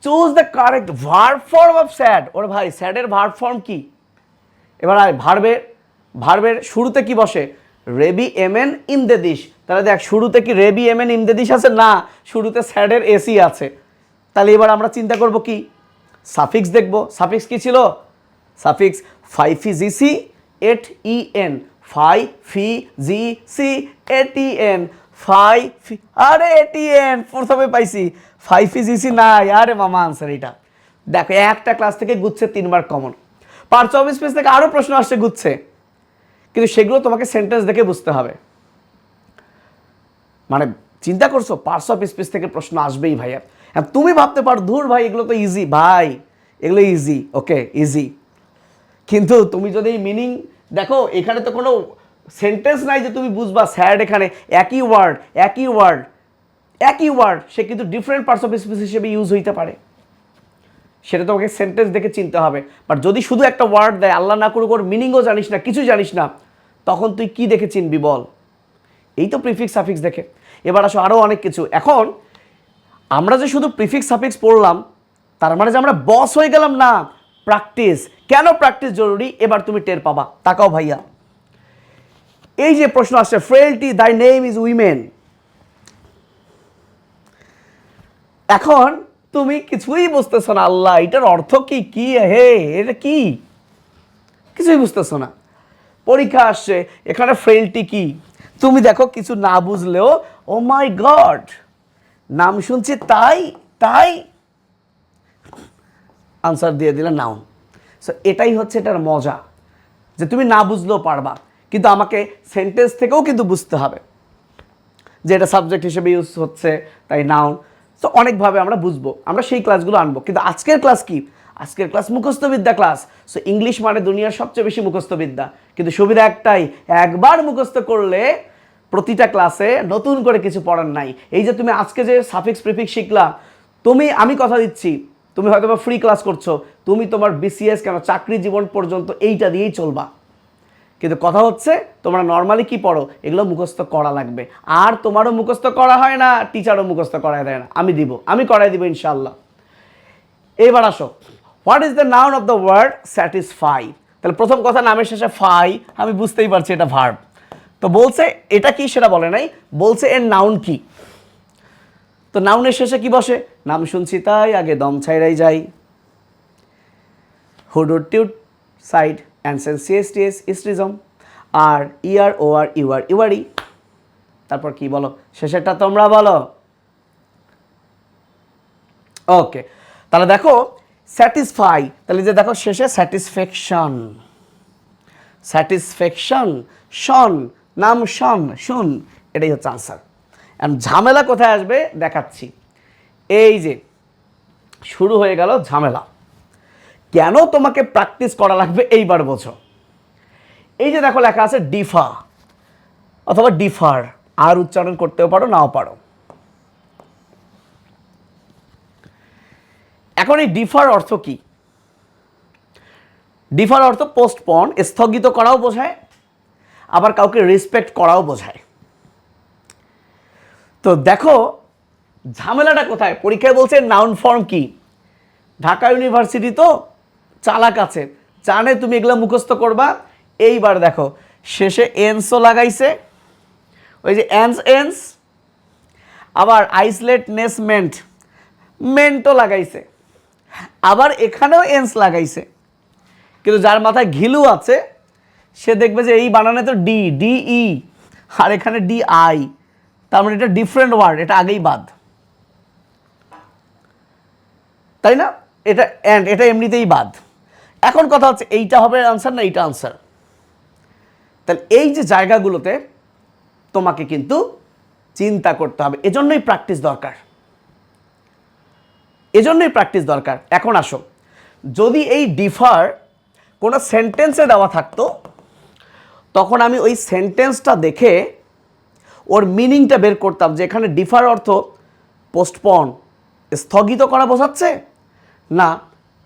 choose the correct verb form of sad. ওরে ভাই স্যাডের ভার্ব ফর্ম কি? এবার ভার্বের শুরুতে কি বসে? রেবি এমএন ইমদাদিস। তাহলে দেখ শুরুতে কি রেবি এমএন ইমদাদিস আছে? না, শুরুতে স্যাডের এসি আছে। তাহলে এবার আমরা চিন্তা করব কি? সাফিক্স দেখব। সাফিক্স কি ছিল? সাফিক্স ফাইফি জিসি এট ই এন, ফাই ফি জি সি এট ই এন, ফাই ফি, আরে এট ই এন প্রথমে পাইছি, ফাইফি জিসি নাই। আরে মামা আনসার এটা। দেখো একটা ক্লাস থেকে গুচ্ছে 3 মার্ক কমন। পার 24 পেজ থেকে আরও প্রশ্ন আসছে গুচ্ছে, কিন্তু সেগুলো তোমাকে সেন্টেন্স দেখে বুঝতে হবে। মানে চিন্তা করছো পার্টস অফ স্পিচ থেকে প্রশ্ন আসবেই ভাইয়া। হ্যাঁ তুমি ভাবতে পারো ধুর ভাই এগুলো তো ইজি, ভাই এগুলো ইজি, ওকে ইজি, কিন্তু তুমি যদি মিনিং দেখো, এখানে তো কোনো সেন্টেন্স নাই যে তুমি বুঝবা স্যাড, এখানে একই ওয়ার্ড সে কিন্তু ডিফারেন্ট পার্টস অফ স্পিচ হিসেবে ইউজ হইতে পারে, সেটা তোমাকে সেন্টেন্স দেখে চিনতে হবে। বাট যদি শুধু একটা ওয়ার্ড দেয়, আল্লাহ না করুক ওর মিনিংও জানিস না, কিছু জানিস না, তখন তুই কি দেখে চিনবি বল? এই তো প্রিফিক্স সাফিক্স দেখে। এবার আসো আরও অনেক কিছু। এখন আমরা যে শুধু প্রিফিক্স সাফিক্স পড়লাম তার মানে যে আমরা বস হয়ে গেলাম না। প্র্যাকটিস, কেন প্র্যাকটিস জরুরি এবার তুমি টের পাবা। তাকাও ভাইয়া, এই যে প্রশ্ন আসছে, ফ্রেলটি দাই নেম ইজ উইমেন। এখন তুমি কিছুই বুঝতেছো না, আল্লাহ এটার অর্থ কি? কি হে এটা কি? কিছুই বুঝতেছো না। পরীক্ষা আসছে, এখানে ফ্রেলটি কি? তুমি দেখো কিছু না বুঝলেও ও মাই গড নাম শুনছি তাই আনসার দিয়ে দিলে নাউন। সো এটাই হচ্ছে এটার মজা, যে তুমি না বুঝলেও পারবা, কিন্তু আমাকে সেন্টেন্স থেকেও কিন্তু বুঝতে হবে যে এটা সাবজেক্ট হিসেবে ইউজ হচ্ছে, তাই নাউন। সো অনেকভাবে আমরা বুঝবো, আমরা সেই ক্লাসগুলো আনবো। কিন্তু আজকের ক্লাস কি? আজকের ক্লাস মুখস্থবিদ্যা ক্লাস। সো ইংলিশ মানে দুনিয়ার সবচেয়ে বেশি মুখস্থবিদ্যা, কিন্তু সুবিধা একটাই, একবার মুখস্থ করলে প্রতিটা ক্লাসে নতুন করে কিছু পড়ার নাই। এই যে তুমি আজকে যে সাফিক্স প্রিফিক্স শিখলা, আমি কথা দিচ্ছি, তুমি হয়তো বা ফ্রি ক্লাস করছো, তুমি তোমার বিসিএস কেন চাকরি জীবন পর্যন্ত এইটা দিয়েই চলবা। কিন্তু কথা হচ্ছে তোমরা নর্মালি কি পড়ো, এগুলো মুখস্থ করা লাগবে। আর তোমারও মুখস্থ করা হয় না, টিচারও মুখস্থ করায় দেয় না, আমি করাই দিব ইনশাল্লাহ। এবার আসো, what is the noun of the word satisfy? তাহলে প্রথম কথা, নামের শেষে ফাই, আমি বুঝতেই পারছি এটা ভার্ব। তো বলছে এটা কি সেটা বলে নাই, বলছে এর নাউন কি। তো নাউনের শেষে কি বসে? নাম শুনছি তাই আগে দম ছাইরাই যাই। হুডুড টিউড সাইড অ্যানসেন সিএসটিএস ইস্ট্রিজম, আর ইয়ার ও আর ইউআর ইউআরই। তারপর কি বলো, শেষেরটা তোমরা বলো। ওকে, তাহলে দেখো স্যাটিসফাই, তাহলে যে দেখো শেষে স্যাটিসফ্যাকশন, স্যাটিসফ্যাকশন, শন, নাম শন, শুন, এটাই হচ্ছে আনসার। এখন ঝামেলা কোথায় আসবে দেখাচ্ছি। এই যে শুরু হয়ে গেল ঝামেলা। কেন তোমাকে প্র্যাকটিস করা লাগবে এইবার বোঝো। এই যে দেখো লেখা আছে ডিফা অথবা ডিফার, আর উচ্চারণ করতেও পারো নাও পারো। এখন এই ডিফার অর্থ কি? ডিফার অর্থ পোস্টপন, স্থগিত করাও বোঝায়, আবার কাউকে রেসপেক্ট করাও বোঝায়। তো দেখো ঝামেলাটা কোথায়, পরীক্ষায় বলছে নাউন ফর্ম কি। ঢাকা ইউনিভার্সিটি তো চালাক আছে, জানে তুমি এগুলো মুখস্থ করবা। এইবার দেখো শেষে এন্সও লাগাইছে, ওই যে এন্স এন্স, আবার আইসলেট নেস মেন্ট, মেন্টও লাগাইছে, আবার এখানেও এন্স লাগাইছে। কিন্তু যার মাথায় ঘিলু আছে সে দেখবে যে এই বানানে তো ডি ডিই, আর এখানে ডি আই, তার মানে এটা ডিফারেন্ট ওয়ার্ড, এটা আগেই বাদ, তাই না? এটা অ্যান্ড, এটা এমনিতেই বাদ। এখন কথা হচ্ছে এইটা হবে আনসার না এইটা আনসার। তাহলে এই যে জায়গাগুলোতে তোমাকে কিন্তু চিন্তা করতে হবে, এজন্যই প্র্যাকটিস দরকার, এজন্যই প্র্যাকটিস দরকার। এখন আসো, যদি এই ডিফার কোনো সেন্টেন্সে দেওয়া থাকতো, তখন আমি ওই সেন্টেন্সটা দেখে ওর মিনিংটা বের করতাম যে এখানে ডিফার অর্থ পোস্টপন, স্থগিত করা বোঝাচ্ছে না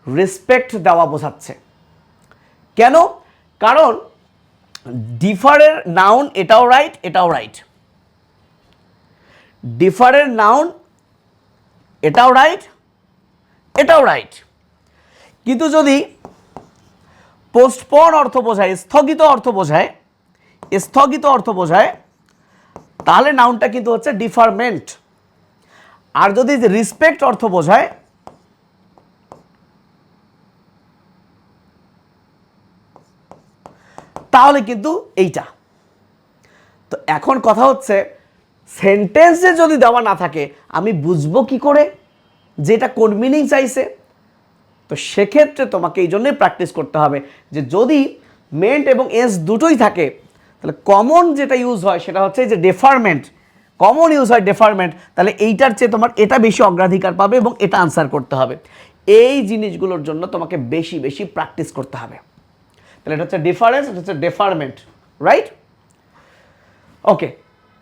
রেসপেক্ট দেওয়া বোঝাচ্ছে। কেন? কারণ ডিফারের নাউন এটাও রাইট, এটাও রাইট, ডিফারের নাউন এটাও রাইট, এটাও রাইট। কিন্তু যদি পোস্টপন অর্থ বোঝায়, স্থগিত অর্থ বোঝায়, স্থগিত অর্থ বোঝায়, তাহলে নাউনটা কিন্তু হচ্ছে ডিফারমেন্ট। আর যদি রিসপেক্ট অর্থ বোঝায়, তাহলে কিন্তু এইটা। তো এখন কথা হচ্ছে সেন্টেন্সে যদি দেওয়া না থাকে আমি বুঝবো কি করে যে এটা কোন মিনিং চাইছে? তো সেক্ষেত্রে তোমাকে এই জন্যই প্র্যাকটিস করতে হবে যে যদি মেন্ট এবং এস দুটোই থাকে তাহলে কমন যেটা ইউজ হয় সেটা হচ্ছে যে ডেফারমেন্ট, কমন ইউজ হয় ডেফারমেন্ট, তাহলে এইটার চেয়ে তোমার এটা বেশি অগ্রাধিকার পাবে এবং এটা আনসার করতে হবে। এই জিনিসগুলোর জন্য তোমাকে বেশি বেশি প্র্যাকটিস করতে হবে। তাহলে এটা হচ্ছে ডিফারেন্স, এটা হচ্ছে ডেফারমেন্ট, রাইট? ওকে,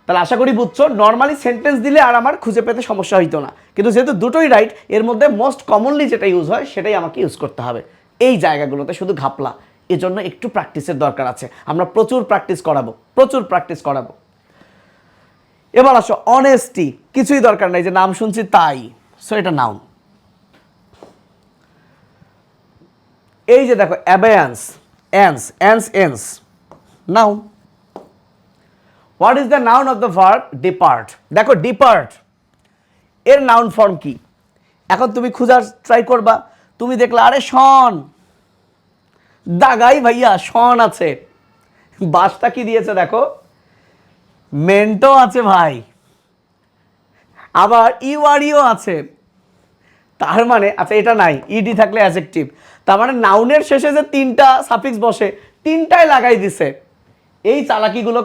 তাহলে আশা করি বুঝছো। নর্মালি সেন্টেন্স দিলে আর আমার খুঁজে পেতে সমস্যা হইতো না, কিন্তু যেহেতু দুটোই রাইট, এর মধ্যে মোস্ট কমনলি যেটা ইউজ হয় সেটাই আমাকে ইউজ করতে হবে। এই জায়গাগুলোতে শুধু ঘাপলা, এজন্য একটু প্র্যাকটিসের দরকার আছে। আমরা প্রচুর প্র্যাকটিস করাবো, প্রচুর প্র্যাকটিস করাবো। এবার আসো অনেস্টি, কিছুই দরকার নাই, যে নাম শুনছি তাই, সো এটা নাউন। এই যে দেখো abeyance, ence, ence ence, noun. What is the noun of the verb depart? দেখো ডিপার্ট এর নাউন ফর্ম কি? এখন তুমি খোঁজার ট্রাই করবা, তুমি দেখলা আরে শন, দাগাই ভাইয়া শন আছে, বাসটা কি দিয়েছে দেখো, মেন্টো আছে ভাই, আবার ইউআরিও আছে। তার মানে আচ্ছা এটা নাই, ইডি থাকলে অ্যাডজেক্টিভ, তার মানে নাউনের শেষে যে তিনটা সাফিক্স বসে তিনটাই লাগাই দিছে। এই চালাকিগুলো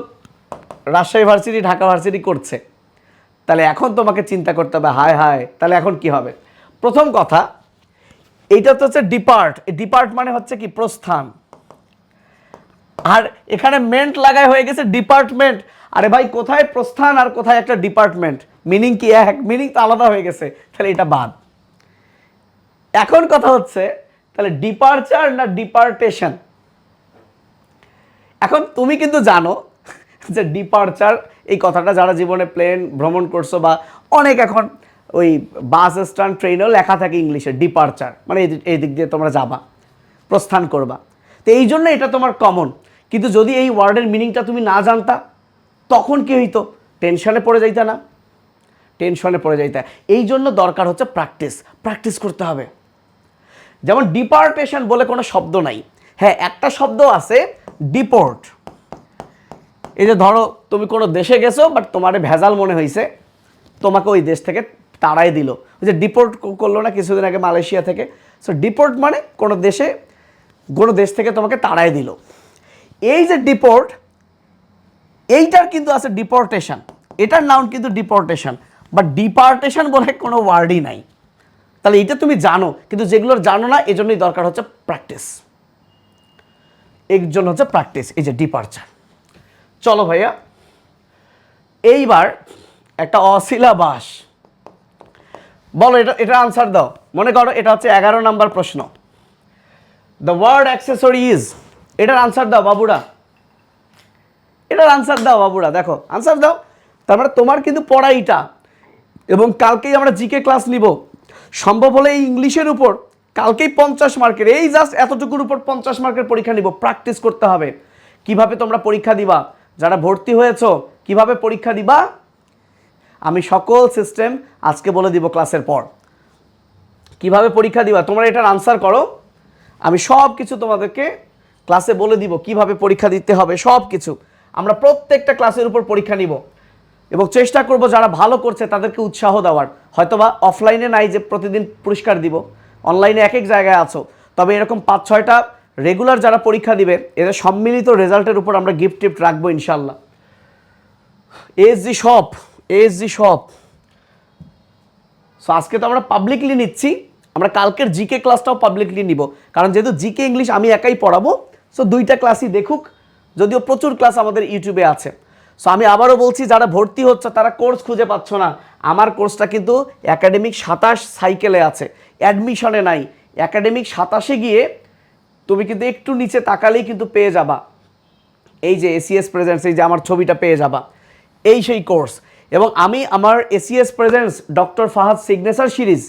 রাজশাহী ভার্সিটি, ঢাকা ভার্সিটি করছে। তাহলে এখন তোমাকে চিন্তা করতে হবে, হায় হায় তাহলে এখন কি হবে। প্রথম কথা, এইটা তো হচ্ছে ডিপার্ট, ডিপার্ট মানে হচ্ছে কি প্রস্থান, আর এখানে মেন্ট লাগায় হয়ে গেছে ডিপার্টমেন্ট। আরে ভাই কোথায় প্রস্থান আর কোথায় একটা ডিপার্টমেন্ট, মিনিং কি এক, মিনিং তো আলাদা হয়ে গেছে, তাহলে এটা বাদ। এখন কথা হচ্ছে তাহলে ডিপারচার না ডিপার্টেশন। এখন তুমি কিন্তু জানো যে ডিপারচার এই কথাটা যারা জীবনে প্লেন ভ্রমণ করছো বা অনেক এখন ওই বাস স্ট্যান্ড ট্রেনেও লেখা থাকে ইংলিশে ডিপারচার, মানে এই দিক দিয়ে তোমরা যাবা, প্রস্থান করবা, তো এই জন্য এটা তোমার কমন। কিন্তু যদি এই ওয়ার্ডের মিনিংটা তুমি না জানতা তখন কি হইতো, টেনশনে পড়ে যাইতা না, টেনশনে পড়ে যাইতা। এই জন্য দরকার হচ্ছে প্র্যাকটিস, প্র্যাকটিস করতে হবে। যেমন ডিপার্টেশন বলে কোনো শব্দ নাই, হ্যাঁ একটা শব্দ আছে ডিপোর্ট। এই যে ধরো তুমি কোনো দেশে গেছো বাট তোমার ভেজাল মনে হয়েছে, তোমাকে ওই দেশ থেকে তাড়াই দিল, ওই যে ডিপোর্ট করলো না কিছুদিন আগে মালয়েশিয়া থেকে। সো ডিপোর্ট মানে কোনো দেশ থেকে তোমাকে তাড়াই দিল। এই যে ডিপোর্ট, এইটার কিন্তু আছে ডিপোর্টেশন, এটার নাউন কিন্তু ডিপোর্টেশন, বাট ডিপার্টেশন বলে কোনো ওয়ার্ডই নাই। তাহলে এইটা তুমি জানো, কিন্তু যেগুলোর জানো না এজন্যই দরকার হচ্ছে প্র্যাকটিস, এর জন্য হচ্ছে প্র্যাকটিস। এই যে ডিপারচার। চলো ভাইয়া, এইবার একটা অসিলাবাস বলো, এটা আনসার দাও। মনে করো এটা হচ্ছে 11 নম্বর প্রশ্ন, দ্য ওয়ার্ড অ্যাক্সেসরি ইজ, এটার আনসার দাও বাবুরা, এটার আনসার দাও বাবুরা, দেখো আনসার দাও। তার মানে তোমার কিন্তু পড়াইটা, এবং কালকেই আমরা জিকে ক্লাস নিব, সম্ভব হলে এই ইংলিশের উপর কালকেই 50 মার্কের, এই জাস্ট এতটুকুর উপর 50 মার্কের পরীক্ষা নিব। প্র্যাকটিস করতে হবে কিভাবে তোমরা পরীক্ষা দিবা, যারা ভর্তি হয়েছো কিভাবে পরীক্ষা দিবা আমি সকল সিস্টেম আজকে বলে দিব ক্লাসের পর। কিভাবে পরীক্ষা দিবা তোমরা এটার আনসার করো, আমি সব কিছু তোমাদেরকে ক্লাসে বলে দিব কিভাবে পরীক্ষা দিতে হবে। সব কিছু আমরা প্রত্যেকটা ক্লাসের উপর পরীক্ষা নিব, এবং চেষ্টা করব যারা ভালো করছে তাদেরকে উৎসাহ দেওয়ার। হয়তোবা অফলাইনে নাই যে প্রতিদিন পুরস্কার দিব, অনলাইনে এক এক জায়গায় আছো, তবে এরকম 5-6টা রেগুলার যারা পরীক্ষা দিবে এদের সম্মিলিত রেজাল্টের উপর আমরা গিফট টিফট রাখবো ইনশাল্লাহ। ASG shop. সো আজকে তো আমরা পাবলিকলি নিচ্ছি, আমরা কালকের জিকে ক্লাসটাও পাবলিকলি নিব, কারণ যেহেতু জিকে ইংলিশ আমি একাই পড়াবো, সো 2টা ক্লাসই দেখুক, যদিও প্রচুর ক্লাস আমাদের ইউটিউবে আছে। সো আমি আবারও বলছি, যারা ভর্তি হচ্ছে তারা কোর্স খুঁজে পাচ্ছ না, আমার কোর্সটা কিন্তু একাডেমিক 27 সাইকেলে আছে, অ্যাডমিশনে নাই। একাডেমিক 27-এ গিয়ে তুমি কিন্তু একটু নিচে তাকালেই কিন্তু পেয়ে যাবা এই যে এসিএস প্রেজেন্স, এই যে আমার ছবিটা পেয়ে যাবা, এই সেই কোর্স। এবং আমি আমার ACS presence doctor Fahad signature series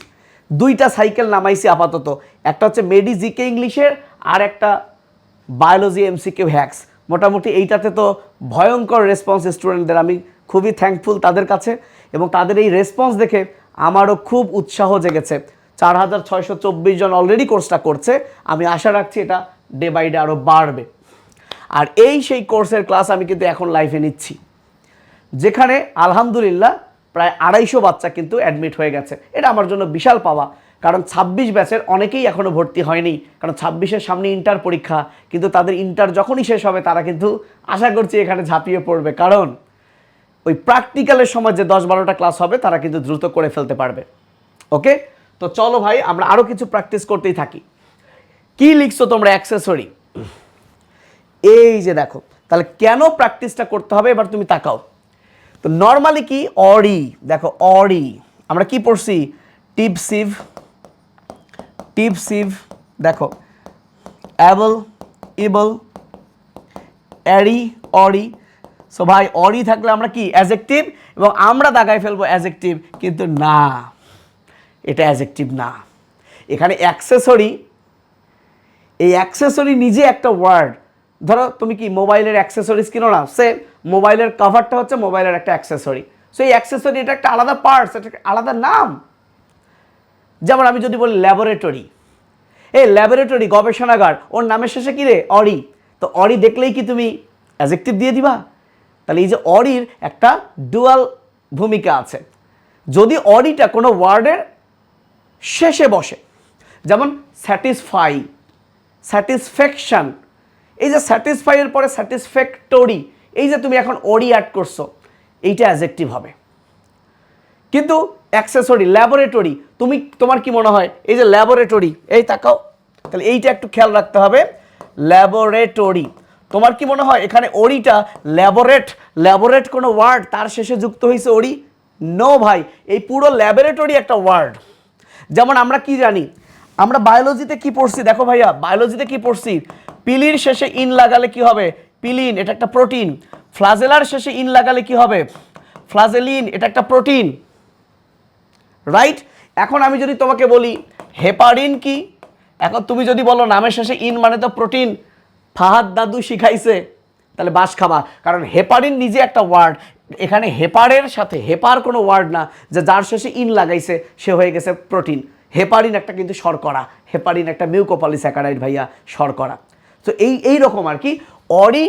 2টা সাইকেল নামাইছি আপাতত, একটা হচ্ছে মেডি জিকে ইংলিশের, আর একটা বায়োলজি এমসিকিউ হ্যাক্স। মোটামুটি এইটাতে তো ভয়ঙ্কর রেসপন্স স্টুডেন্টদের, আমি খুবই থ্যাঙ্কফুল তাদের কাছে, এবং তাদের এই রেসপন্স দেখে আমারও খুব উৎসাহ জেগেছে। 4624 জন অলরেডি কোর্সটা করছে, আমি আশা রাখছি এটা ডে বাই ডে আরও বাড়বে। আর এই সেই কোর্সের ক্লাস আমি কিন্তু এখন লাইভে নিচ্ছি, যেখানে আলহামদুলিল্লাহ প্রায় 250 বাচ্চা কিন্তু অ্যাডমিট হয়ে গেছে। এটা আমার জন্য বিশাল পাওয়া, কারণ 26 ব্যাচের অনেকেই এখনও ভর্তি হয়নি, কারণ 26-এর সামনে ইন্টার পরীক্ষা, কিন্তু তাদের ইন্টার যখনই শেষ হবে তারা কিন্তু আশা করছি এখানে ঝাঁপিয়ে পড়বে, কারণ ওই প্র্যাকটিক্যালের সময় যে 10-12টা ক্লাস হবে তারা কিন্তু দ্রুত করে ফেলতে পারবে। ওকে, তো চলো ভাই আমরা আরও কিছু প্র্যাকটিস করতেই থাকি। কি লিখছো তোমরা অ্যাক্সেসরি, এই যে দেখো, তাহলে কেন প্র্যাকটিসটা করতে হবে এবার তুমি তাকাও। তো নর্মালি কি অরি, দেখো অরি আমরা কি পড়ছি, টিপসিভ, দেখো able, able, array, Ori. So ভাই অরি থাকলে আমরা কি অ্যাজেক্টিভ, এবং আমরা দাগায় ফেলবো অ্যাজেক্টিভ, কিন্তু না, এটা অ্যাজেক্টিভ না। এখানে অ্যাক্সেসরি, এই অ্যাক্সেসরি নিজে একটা ওয়ার্ড। ধরো তুমি কি মোবাইলের অ্যাক্সেসরিজ কিনো না, সে মোবাইলের কভারটা হচ্ছে মোবাইলের একটা অ্যাক্সেসরি, সো এই অ্যাক্সেসরি এটা একটা আলাদা পার্টস, এটা আলাদা নাম। যেমন আমি যদি বলি ল্যাবরেটরি, এই ল্যাবরেটরি গবেষণাগার, ওর নামের শেষে কি রে অরি, তো অরি দেখলেই কি তুমি অ্যাজেক্টিভ দিয়ে দিবা? তাহলে এই যে অরির একটা ডুয়াল ভূমিকা আছে। যদি অরিটা কোনো ওয়ার্ডের শেষে বসে, যেমন স্যাটিসফাই, স্যাটিসফ্যাকশন, এই যে স্যাটিসফাইয়ের পরে স্যাটিসফ্যাক্টরি, এই যে তুমি এখন অরি অ্যাড করছো, এইটা অ্যাজেক্টিভ হবে। কিন্তু অ্যাক্সেসরি ল্যাবরেটরি, তোমার কি মনে হয় এই যে ল্যাবরেটরি, এই তাকাও, তাহলে এইটা একটু খেয়াল রাখতে হবে, ল্যাবরেটরি। তোমার কি মনে হয় এখানে ওরিটা ল্যাবরেট কোনো ওয়ার্ড তার শেষে যুক্ত হয়েছে ওরি? নো ভাই, এই পুরো ল্যাবরেটরি একটা ওয়ার্ড। যেমন আমরা কি জানি, আমরা বায়োলজিতে কি পড়ছি, দেখো ভাইয়া বায়োলজিতে কি পড়ছি, পিলির শেষে ইন লাগালে কি হবে, পিলিন, এটা একটা প্রোটিন। ফ্লাজেলার শেষে ইন লাগালে কি হবে, ফ্লাজেলিন, এটা একটা প্রোটিন, রাইট? এখন আমি যদি তোমাকে বলি হেপারিন কি, এখন তুমি যদি বলো নামের শেষে ইন মানে তো প্রোটিন, ফাহাদ দাদু শিখাইছে, তাহলে বাস খাবা, কারণ হেপারিন নিজে একটা ওয়ার্ড। এখানে হেপারের সাথে, হেপার কোনো ওয়ার্ড না যে যার শেষে ইন লাগাইছে সে হয়ে গেছে প্রোটিন। হেপারিন একটা কিন্তু শর্করা, হেপারিন একটা মিউকোপলিস্যাকারাইড ভাইয়া, শর্করা। তো এই রকম আর কি, অরি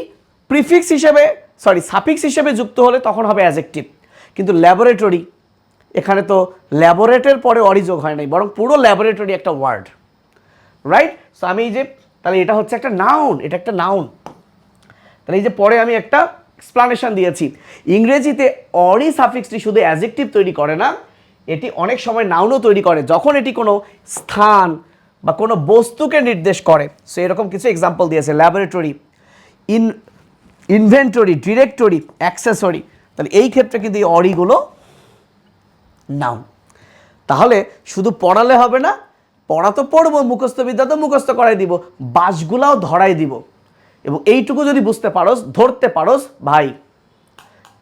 প্রিফিক্স হিসেবে সাফিক্স হিসেবে যুক্ত হলে তখন হবে অ্যাডজেক্টিভ। কিন্তু ল্যাবরেটরি, এখানে তো ল্যাবরেটের পরে অরি যোগ হয় নাই, বরং পুরো ল্যাবরেটরি একটা ওয়ার্ড, রাইট? সো আমি এই যে, তাহলে এটা হচ্ছে একটা নাউন, এটা একটা নাউন। তাহলে এই যে পরে আমি একটা এক্সপ্লানেশন দিয়েছি, ইংরেজিতে অরি সাফিক্সটি শুধু অ্যাডজেক্টিভ তৈরি করে না, এটি অনেক সময় নাউনও তৈরি করে যখন এটি কোনো স্থান বা কোনো বস্তুকে নির্দেশ করে। সো এরকম কিছু এক্সাম্পল দিয়েছে, ল্যাবরেটরি, ইনভেন্টরি, ডিরেক্টরি, অ্যাক্সেসরি। তাহলে এই ক্ষেত্রে কিন্তু এই অরিগুলো নাউন। তাহলে শুধু পড়ালে হবে না, পড়া তো পড়বো, মুখস্থ বিদ্যা তো মুখস্থ করাই দিব, বাসগুলাও ধরাই দিব। এবং এইটুকু যদি বুঝতে পারোস, ধরতে পারোস ভাই,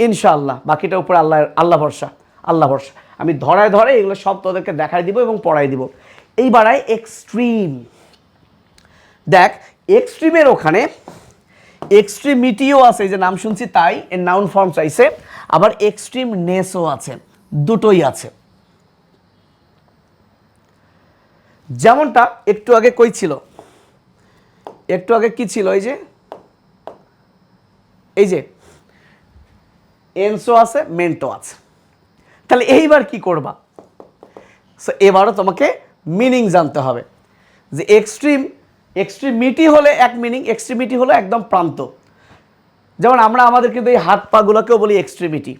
ইনশাআল্লাহ বাকিটা উপরে আল্লাহ ভরসা, আল্লাহ ভরসা। আমি ধরায় এগুলো সব তোদেরকে দেখাই দিব এবং পড়াই দিব। এইবার এক্সট্রিম, দেখ এক্সট্রিমের ওখানে এক্সট্রিমিটিও আছে, এই যে নাম শুনছি তাই এর নাউন ফর্ম চাইছে, আবার এক্সট্রিমনেসও আছে, দুটোই আছে। যেমনটা একটু আগে কই ছিল, একটু আগে কি ছিল, এই যে এনসো আছে, মেন্টো আছে। তাহলে এইবার কি করবা, সো এবারও তোমাকে মিনিং জানতে হবে যে এক্সট্রিমিটি হলে এক মিনিং, এক্সট্রিমিটি হলো একদম প্রান্ত। যেমন আমরা আমাদের কিন্তু এই হাত পাগুলোকেও বলি এক্সট্রিমিটি,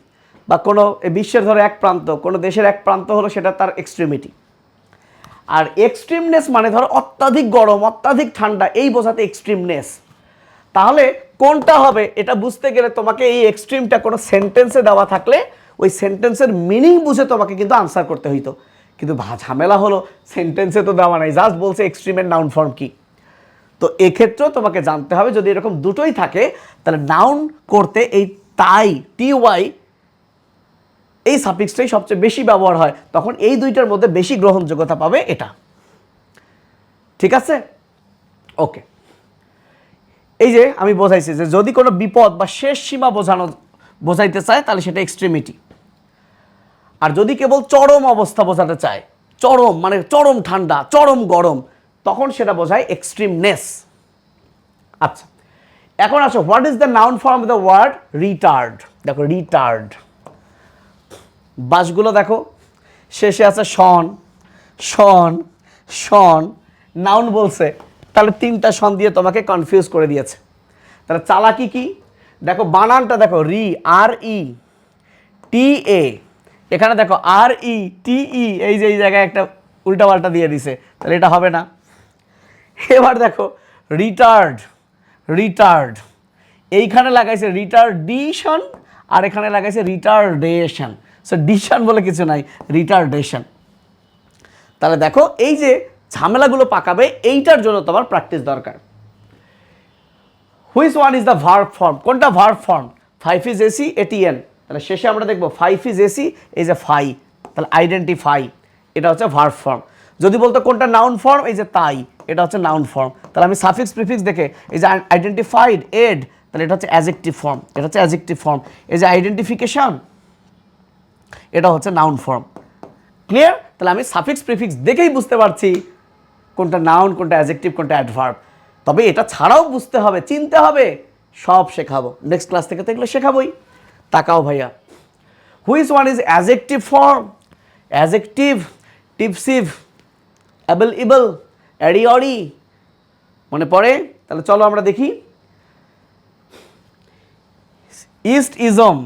বা কোনো বিশ্বের ধরো এক প্রান্ত, কোনো দেশের এক প্রান্ত হলো সেটা তার এক্সট্রিমিটি। আর এক্সট্রিমনেস মানে ধরো অত্যাধিক গরম, অত্যাধিক ঠান্ডা, এই বোঝাতে এক্সট্রিমনেস। তাহলে কোনটা হবে এটা বুঝতে গেলে তোমাকে এই এক্সট্রিমটা কোনো সেন্টেন্সে দেওয়া থাকলে ওই সেন্টেন্সের মিনিং বুঝে তোমাকে কিন্তু আনসার করতে হইতো। কিন্তু ঝামেলা হলো সেন্টেন্সে তো দেওয়া নাই, জাস্ট বলছে এক্সট্রিমের নাউন ফর্ম কি। তো এক্ষেত্রেও তোমাকে জানতে হবে, যদি এরকম দুটোই থাকে তাহলে নাউন করতে এই তাই, টি-ওয়াই, এই সাফিক্সটাই সবচেয়ে বেশি ব্যবহার হয়, তখন এই দুইটার মধ্যে বেশি গ্রহণযোগ্যতা পাবে এটা। ঠিক আছে, ওকে। এই যে আমি বোঝাইছি যে যদি কোনো বিপদ বা শেষ সীমা বোঝাইতে চায় তাহলে সেটা এক্সট্রিমিটি। আর যদি কেবল চরম অবস্থা বোঝাতে চায়, চরম মানে চরম ঠান্ডা, চরম গরম, তখন সেটা বোঝায় এক্সট্রিমনেস। আচ্ছা, এখন আসো, what is the noun form of the word retard. দেখো রিটার্ড, বাসগুলো দেখো, শেষে আছে শন, শন, শন, নাউন বলছে, তাহলে তিনটা শন দিয়ে তোমাকে কনফিউজ করে দিয়েছে। তাহলে চালাকি কি, দেখো বানানটা দেখো, রি, আর ই টি এ, এখানে দেখো আর ই টি ই, এই যে এই জায়গায় একটা উল্টাপাল্টা দিয়ে দিছে, তাহলে এটা হবে না। এবার দেখো রিটার্ড, রিটার্ড, এইখানে লাগাইছে রিটার্ডিশন, আর এখানে লাগাইছে রিটার্ডেশন। সো ডিশন বলে কিছু নাই, রিটার্ডেশন। তাহলে দেখো এই যে ঝামেলাগুলো পাকাবে, এইটার জন্য তোমার প্র্যাকটিস দরকার। Which one is the verb form, কোনটা verb form, five is A C ATN. তাহলে শেষে আমরা দেখবো ফাইভ ইজ এসি, এই যে ফাই, তাহলে আইডেন্টিফাই, এটা হচ্ছে ভার্ব ফর্ম। যদি বলতো কোনটা নাউন ফর্ম, এই যে তাই, এটা হচ্ছে নাউন ফর্ম। তাহলে আমি সাফিক্স প্রিফিক্স দেখে, এই যে আইডেন্টিফাইড, এড, তাহলে এটা হচ্ছে অ্যাডজেক্টিভ ফর্ম, এটা হচ্ছে অ্যাডজেক্টিভ ফর্ম। এই যে আইডেন্টিফিকেশন, এটা হচ্ছে নাউন ফর্ম। ক্লিয়ার? তাহলে আমি সাফিক্স প্রিফিক্স দেখেই বুঝতে পারছি কোনটা নাউন, কোনটা অ্যাডজেক্টিভ, কোনটা অ্যাডভার্ব। তবে এটা ছাড়াও বুঝতে হবে, চিনতে হবে, সব শেখাবো নেক্সট ক্লাস থেকে, তো এগুলো শেখাবোই। তাকাও ভাইয়া, which one is adjective form, adjective, tive sive, able ible, ary ory, মনে পড়ে? তাহলে চলো আমরা দেখি। ইস্ট ইজম,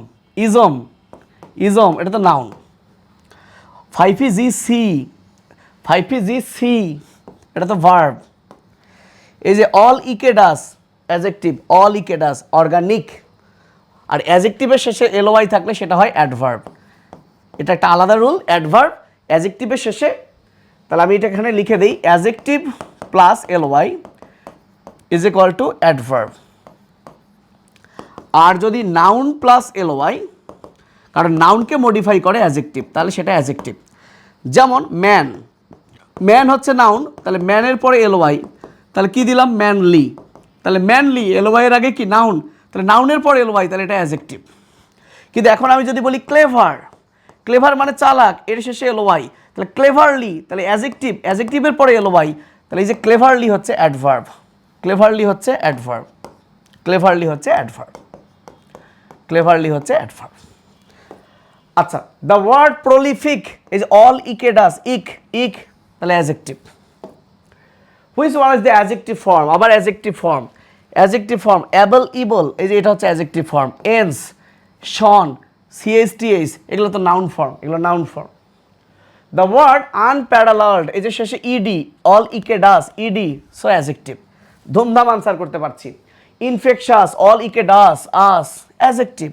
ইজম, ইজম, এটা তো নাউন। 5PGC 5PGC এটা তো ভার্ব। এই যে অল ইকেডাস অ্যাডজেক্টিভ, অল ইকেডাস অর্গানিক, আর অ্যাডজেক্টিভের শেষে এলওয়াই থাকলে সেটা হয় অ্যাডভার্ব। এটা একটা আলাদা রুল, অ্যাডভার্ব অ্যাডজেক্টিভের শেষে, তাহলে আমি এটা এখানে লিখে দিই adjective plus L Y is equal to adverb. আর যদি নাউন প্লাস এলওয়াই, কারণ নাউনকে মডিফাই করে অ্যাডজেক্টিভ, তাহলে সেটা অ্যাডজেক্টিভ। যেমন ম্যান, ম্যান হচ্ছে নাউন, তাহলে ম্যানের পরে এলওয়াই, তাহলে কি দিলাম ম্যানলি, তাহলে ম্যানলি এলওয়াইয়ের আগে কি নাউন, তাহলে নাউনের পরে এলওয়াই, তাহলে এটা অ্যাডজেক্টিভ। কিন্তু এখন আমি যদি বলি ক্লেভার, ক্লেভার মানে চালাক, এর শেষে এলওয়াই, তাহলে ক্লেভারলি, তাহলে অ্যাডজেক্টিভ, অ্যাডজেক্টিভের পরে এলওয়াই, তাহলে এই যে ক্লেভারলি হচ্ছে অ্যাডভার্ব, ক্লেভারলি হচ্ছে অ্যাডভার্ব, ক্লেভারলি হচ্ছে অ্যাডভার্ব, ক্লেভারলি হচ্ছে অ্যাডভার্ব। আচ্ছা, the word prolific is all ic ed ous, ic ic, তাহলে adjective. Which one is the adjective form, আবার adjective form, adjective form able ible, এই যে এটা হচ্ছে অ্যাডজেক্টিভ ফর্ম। এন্স, শন, সিএসটিএইচ, এগুলো তো নাউন ফর্ম, এগুলো noun form. The word unparalleled, এই যে শেষে E D, all ic ed ous E D, so adjective. ধুমধাম আনসার করতে পারছি। Infectious, all ic ed ous ous, adjective.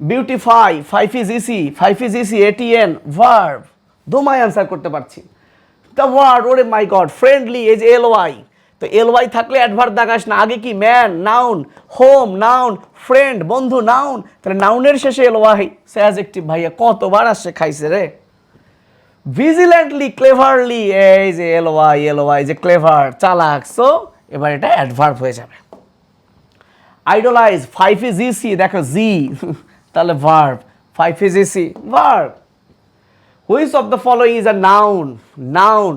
Beautify, 5PGC ATN, verb. ধুমায় আনসার করতে পারছি। দ্য ওয়ার্ড, ওরে মাই গড, ফ্রেন্ডলি, এই যে এলওয়াই, তো এলওয়াই থাকলে অ্যাডভার্ব দাগাস না, আগে কি man noun, home noun, friend বন্ধু নাউন, তাহলে নাউনের শেষে এলওয়াই, সে অ্যাডজেক্টিভ। ভাইয়া কতবার আসছে খাইছে রে। ভিজিল্যান্টলি, ক্লেভারলি, এই যে এলওয়াই, এলওয়াই যে ক্লেভার চালাক, সো এবার এটা অ্যাডভার্ব হয়ে যাবে। আইডলাইজ, 5PGC, দেখো জি, তাহলে verb, 5PGC verb. Which of the following is a noun, noun,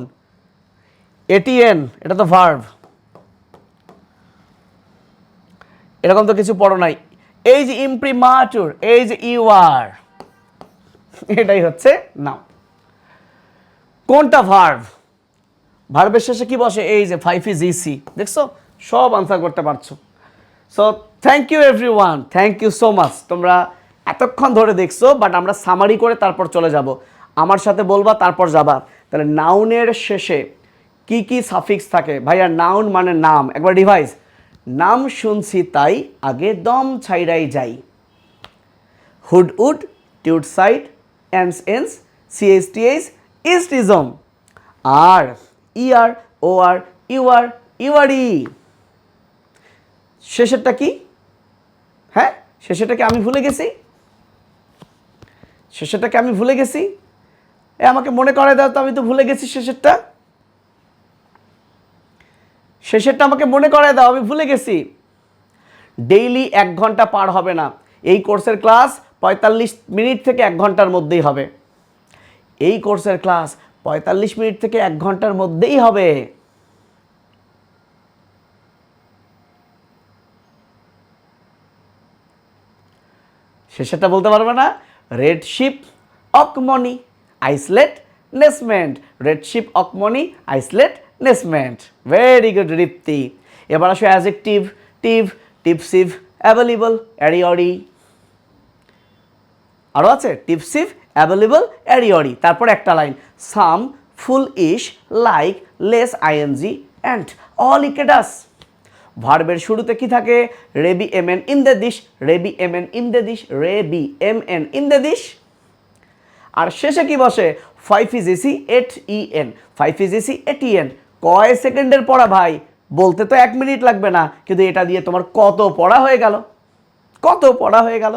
ATN, এটা তো ভার্ব। এরকম তো কিছু পড়ো নাই। এই যে ইমপ্রিমাটুর, এই যে ইউ আর, এটাই হচ্ছে নাউন। কোনটা ভার্ব, ভার্বের শেষে কি বসে, এই যে 5PGC, দেখছো সব আনসার করতে পারছো। So thank you everyone, thank you so much. তোমরা এতক্ষণ ধরে দেখছো, বাট আমরা সামারি করে তারপর চলে যাব। আমার সাথে বলবা তারপর যাবা। তাহলে নাউনের শেষে কি কি সাফিক্স থাকে? ভাইয়া নাউন মানে নাম, একবার ডিভাইস, নাম শুনছি তাই আগে দম ছাইড়াই যাই। Hood ood, tude side, ence ance, C S T H, ist ism. R E R, O R, U R, U R E. শেষেরটা কি? হ্যাঁ, শেষেরটাকে আমি ভুলে গেছি, শেষেরটাকে আমি ভুলে গেছি। আমাকে মনে করে দাও তো, আমি তো ভুলে গেছি শেষেরটা, শেষেরটা আমাকে মনে করে দাও, আমি ভুলে গেছি। ডেইলি 1 ঘন্টা পার হবে না, এই কোর্সের ক্লাস 45 মিনিট থেকে 1 ঘন্টার মধ্যেই হবে। এই কোর্সের ক্লাস 45 মিনিট থেকে 1 ঘন্টার মধ্যেই হবে। শেষেরটা বলতে পারবে না? Red ship, ock mony, ice let, ness ment, red ship, ock mony, ice let, ness ment. Very good Ripti. এবার আসো অ্যাডজেক্টিভ, টিভ, টিপসিভ, অ্যাভেলেবল, অ্যারিওরি। আরও আছে টিপসিভ, অ্যাভেলেবল, অ্যারিওরি। তারপর একটা line, some, ful ish, like, less I N G, and all ic ed ous. ভার্বের শুরুতে কি থাকে? Re be em en in the dish, re be em en in the dish, re be em en in the dish. আর শেষে কি বসে? 5PGC ATN, 5PGC ATN। কয় সেকেন্ডের পড়া ভাই? বলতে তো 1 মিনিট লাগবে না, কিন্তু এটা দিয়ে তোমার কত পড়া হয়ে গেল, কত পড়া হয়ে গেল।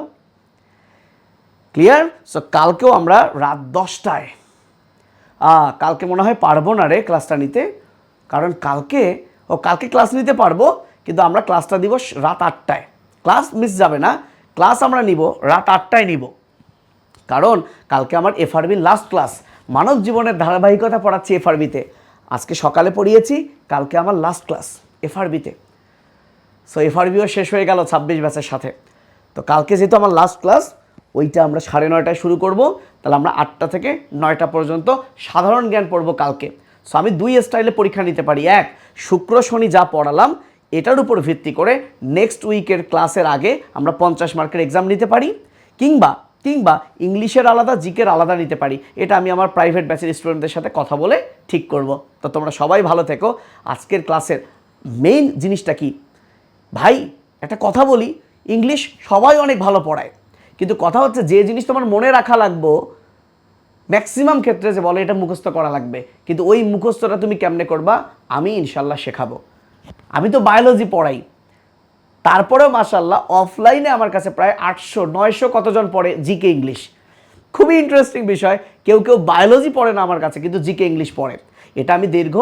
ক্লিয়ার? সো কালকেও আমরা রাত 10টায়, কালকে মনে হয় পারবো না রে ক্লাসটা নিতে, কারণ কালকে ক্লাস নিতে পারবো, কিন্তু আমরা ক্লাসটা দিব রাত 8টায়। ক্লাস মিস যাবে না, ক্লাস আমরা নিব রাত 8টায় নিব, কারণ কালকে আমার এফআরবির লাস্ট ক্লাস। মানব জীবনের ধারাবাহিকতা পড়াচ্ছি এফআরবিতে। আজকে সকালে পড়িয়েছি, কালকে আমার লাস্ট ক্লাস এফআরবিতে। সো এফআরবিও শেষ হয়ে গেল 26 ব্যাচের সাথে। তো কালকে যেহেতু আমার লাস্ট ক্লাস, ওইটা আমরা 9:30টায় শুরু করব। তাহলে আমরা 8টা থেকে 9টা পর্যন্ত সাধারণ জ্ঞান পড়ব কালকে। সো আমি 2 স্টাইলে পরীক্ষা নিতে পারি। এক, শুক্র শনি যা পড়ালাম এটার উপর ভিত্তি করে নেক্সট উইকের ক্লাসের আগে আমরা 50 মার্কের এক্সাম নিতে পারি, কিংবা কিংবা ইংলিশের আলাদা জিকের আলাদা নিতে পারি, এটা আমি আমার প্রাইভেট ব্যাচের স্টুডেন্টদের সাথে কথা বলে ঠিক করব। তো তোমরা সবাই ভালো থেকো। আজকের ক্লাসের মেইন জিনিসটা কি ভাই, একটা কথা বলি, ইংলিশ সবাই অনেক ভালো পড়ায়, কিন্তু কথা হচ্ছে যে জিনিস তোমার মনে রাখা লাগবে ম্যাক্সিমাম ক্ষেত্রে যে বলে এটা মুখস্থ করা লাগবে, কিন্তু ওই মুখস্থটা তুমি কেমনে করবা আমি ইনশাল্লাহ শেখাবো। আমি তো বায়োলজি পড়াই, তারপরেও মাশাল্লাহ অফলাইনে আমার কাছে প্রায় 800-900 কতজন পড়ে জিকে ইংলিশ। খুবই ইন্টারেস্টিং বিষয়, কেউ কেউ বায়োলজি পড়ে না আমার কাছে, কিন্তু জিকে ইংলিশ পড়ে। এটা আমি দীর্ঘ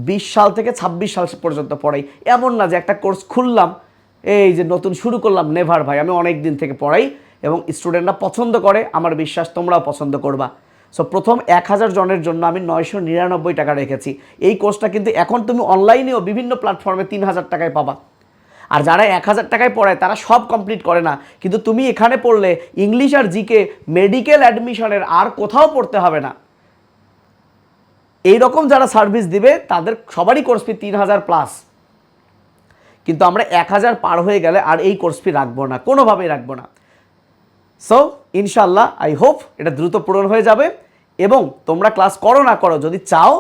20 সাল থেকে 26 সাল পর্যন্ত পড়াই। এমন না যে একটা কোর্স খুললাম এই যে নতুন শুরু করলাম, নেভার ভাই, আমি অনেক দিন থেকে পড়াই এবং স্টুডেন্টরা পছন্দ করে, আমার বিশ্বাস তোমরাও পছন্দ করবা। সো প্রথম 1000 জনের জন্য আমি 999 টাকা রেখেছি। এই কোর্সটা কিন্তু এখন তুমি অনলাইনেও বিভিন্ন প্ল্যাটফর্মে 3000 টাকায় পাবা। আর যারা 1000 টাকায় পড়ায় তারা সব কমপ্লিট করে না, কিন্তু তুমি এখানে পড়লে ইংলিশ আর জিকে মেডিকেল অ্যাডমিশনের আর কোথাও পড়তে হবে না। এই রকম যারা সার্ভিস দিবে তাদের সবারই কোর্স ফি 3000+, কিন্তু আমরা 1000 পার হয়ে গেলে আর এই কোর্স ফি রাখবো না, কোনোভাবেই রাখবো না। সো ইনশাল্লাহ আই হোপ এটা দ্রুত পূরণ হয়ে যাবে এবং তোমরা ক্লাস করো না করো, যদি চাও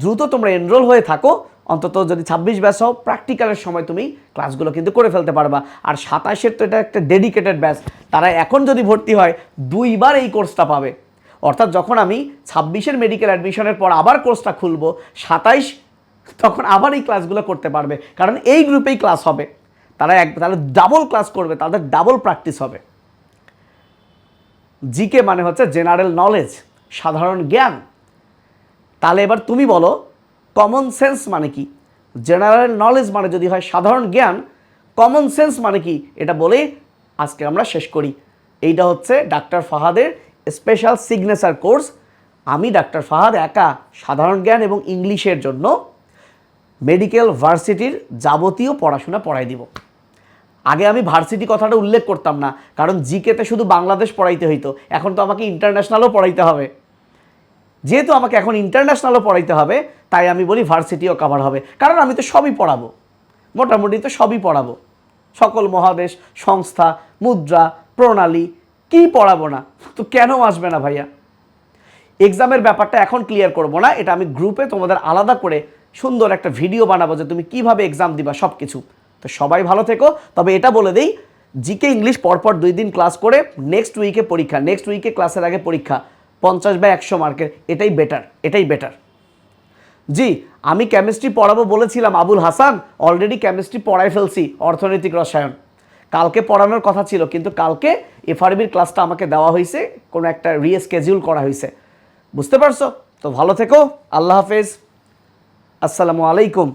দ্রুত তোমরা এনরোল হয়ে থাকো, অন্তত যদি 26 ব্যাচ হও প্র্যাকটিক্যালের সময় তুমি ক্লাসগুলো কিন্তু করে ফেলতে পারবা। আর 27-এর তো এটা একটা ডেডিকেটেড ব্যাচ, তারা এখন যদি ভর্তি হয় 2 বার এই কোর্সটা পাবে। অর্থাৎ যখন আমি 26-এর মেডিকেল অ্যাডমিশনের পর আবার কোর্সটা খুলবো 27, তখন আবার এই ক্লাসগুলো করতে পারবে, কারণ এই গ্রুপেই ক্লাস হবে। তাহলে ডাবল ক্লাস করবে, তাদের ডাবল প্র্যাকটিস হবে। জিকে মানে হচ্ছে জেনারেল নলেজ, সাধারণ জ্ঞান। তাহলে এবার তুমি বলো কমন সেন্স মানে কি? জেনারেল নলেজ মানে যদি হয় সাধারণ জ্ঞান, কমন সেন্স মানে কি এটা বলে আজকে আমরা শেষ করি। এইটা হচ্ছে ডাক্তার ফাহাদের স্পেশাল সিগনেচার কোর্স। আমি ডাক্তার ফাহাদ একা সাধারণ জ্ঞান এবং ইংলিশের জন্য মেডিকেল ভার্সিটির যাবতীয় পড়াশোনা পড়াই দিব। আগে আমি ভার্সিটি কথাটা উল্লেখ করতাম না, কারণ জিকেতে শুধু বাংলাদেশ পড়াইতে হইতো, এখন তো আমাকে ইন্টারন্যাশনালও পড়াইতে হবে। যেহেতু আমাকে এখন ইন্টারন্যাশনালও পড়াইতে হবে, তাই আমি বলি ভার্সিটিও কভার হবে, কারণ আমি তো সবই পড়াবো, মোটামুটি তো সবই পড়াবো। সকল মহাদেশ, সংস্থা, মুদ্রা, প্রণালী, কি পড়াবো না? তো কেন আসবে না ভাইয়া? এক্সামের ব্যাপারটা এখন ক্লিয়ার করবো না, এটা আমি গ্রুপে তোমাদের আলাদা করে সুন্দর একটা ভিডিও বানাবো যে তুমি কিভাবে এক্সাম দিবা সব কিছু। তো সবাই ভালো থেকো। তবে এটা বলে দেই, জিকে ইংলিশ পরপর 2 দিন ক্লাস করে নেক্সট উইকে পরীক্ষা, নেক্সট উইকে ক্লাসের আগে পরীক্ষা 50/100 মার্কের, এটাই বেটার। জি, আমি কেমিস্ট্রি পড়াবো বলেছিলাম, আবুল হাসান অলরেডি কেমিস্ট্রি পড়াই ফেলছি, অর্থনৈতিক রসায়ন। কালকে পড়ানোর কথা ছিল, কিন্তু কালকে এফআরবির ক্লাসটা আমাকে দেওয়া হয়েছে, কোনো একটা রিস্কেডিউল করা হয়েছে। বুঝতে পারছো? তো ভালো থেকো, আল্লাহ হাফেজ, আসসালামু আলাইকুম।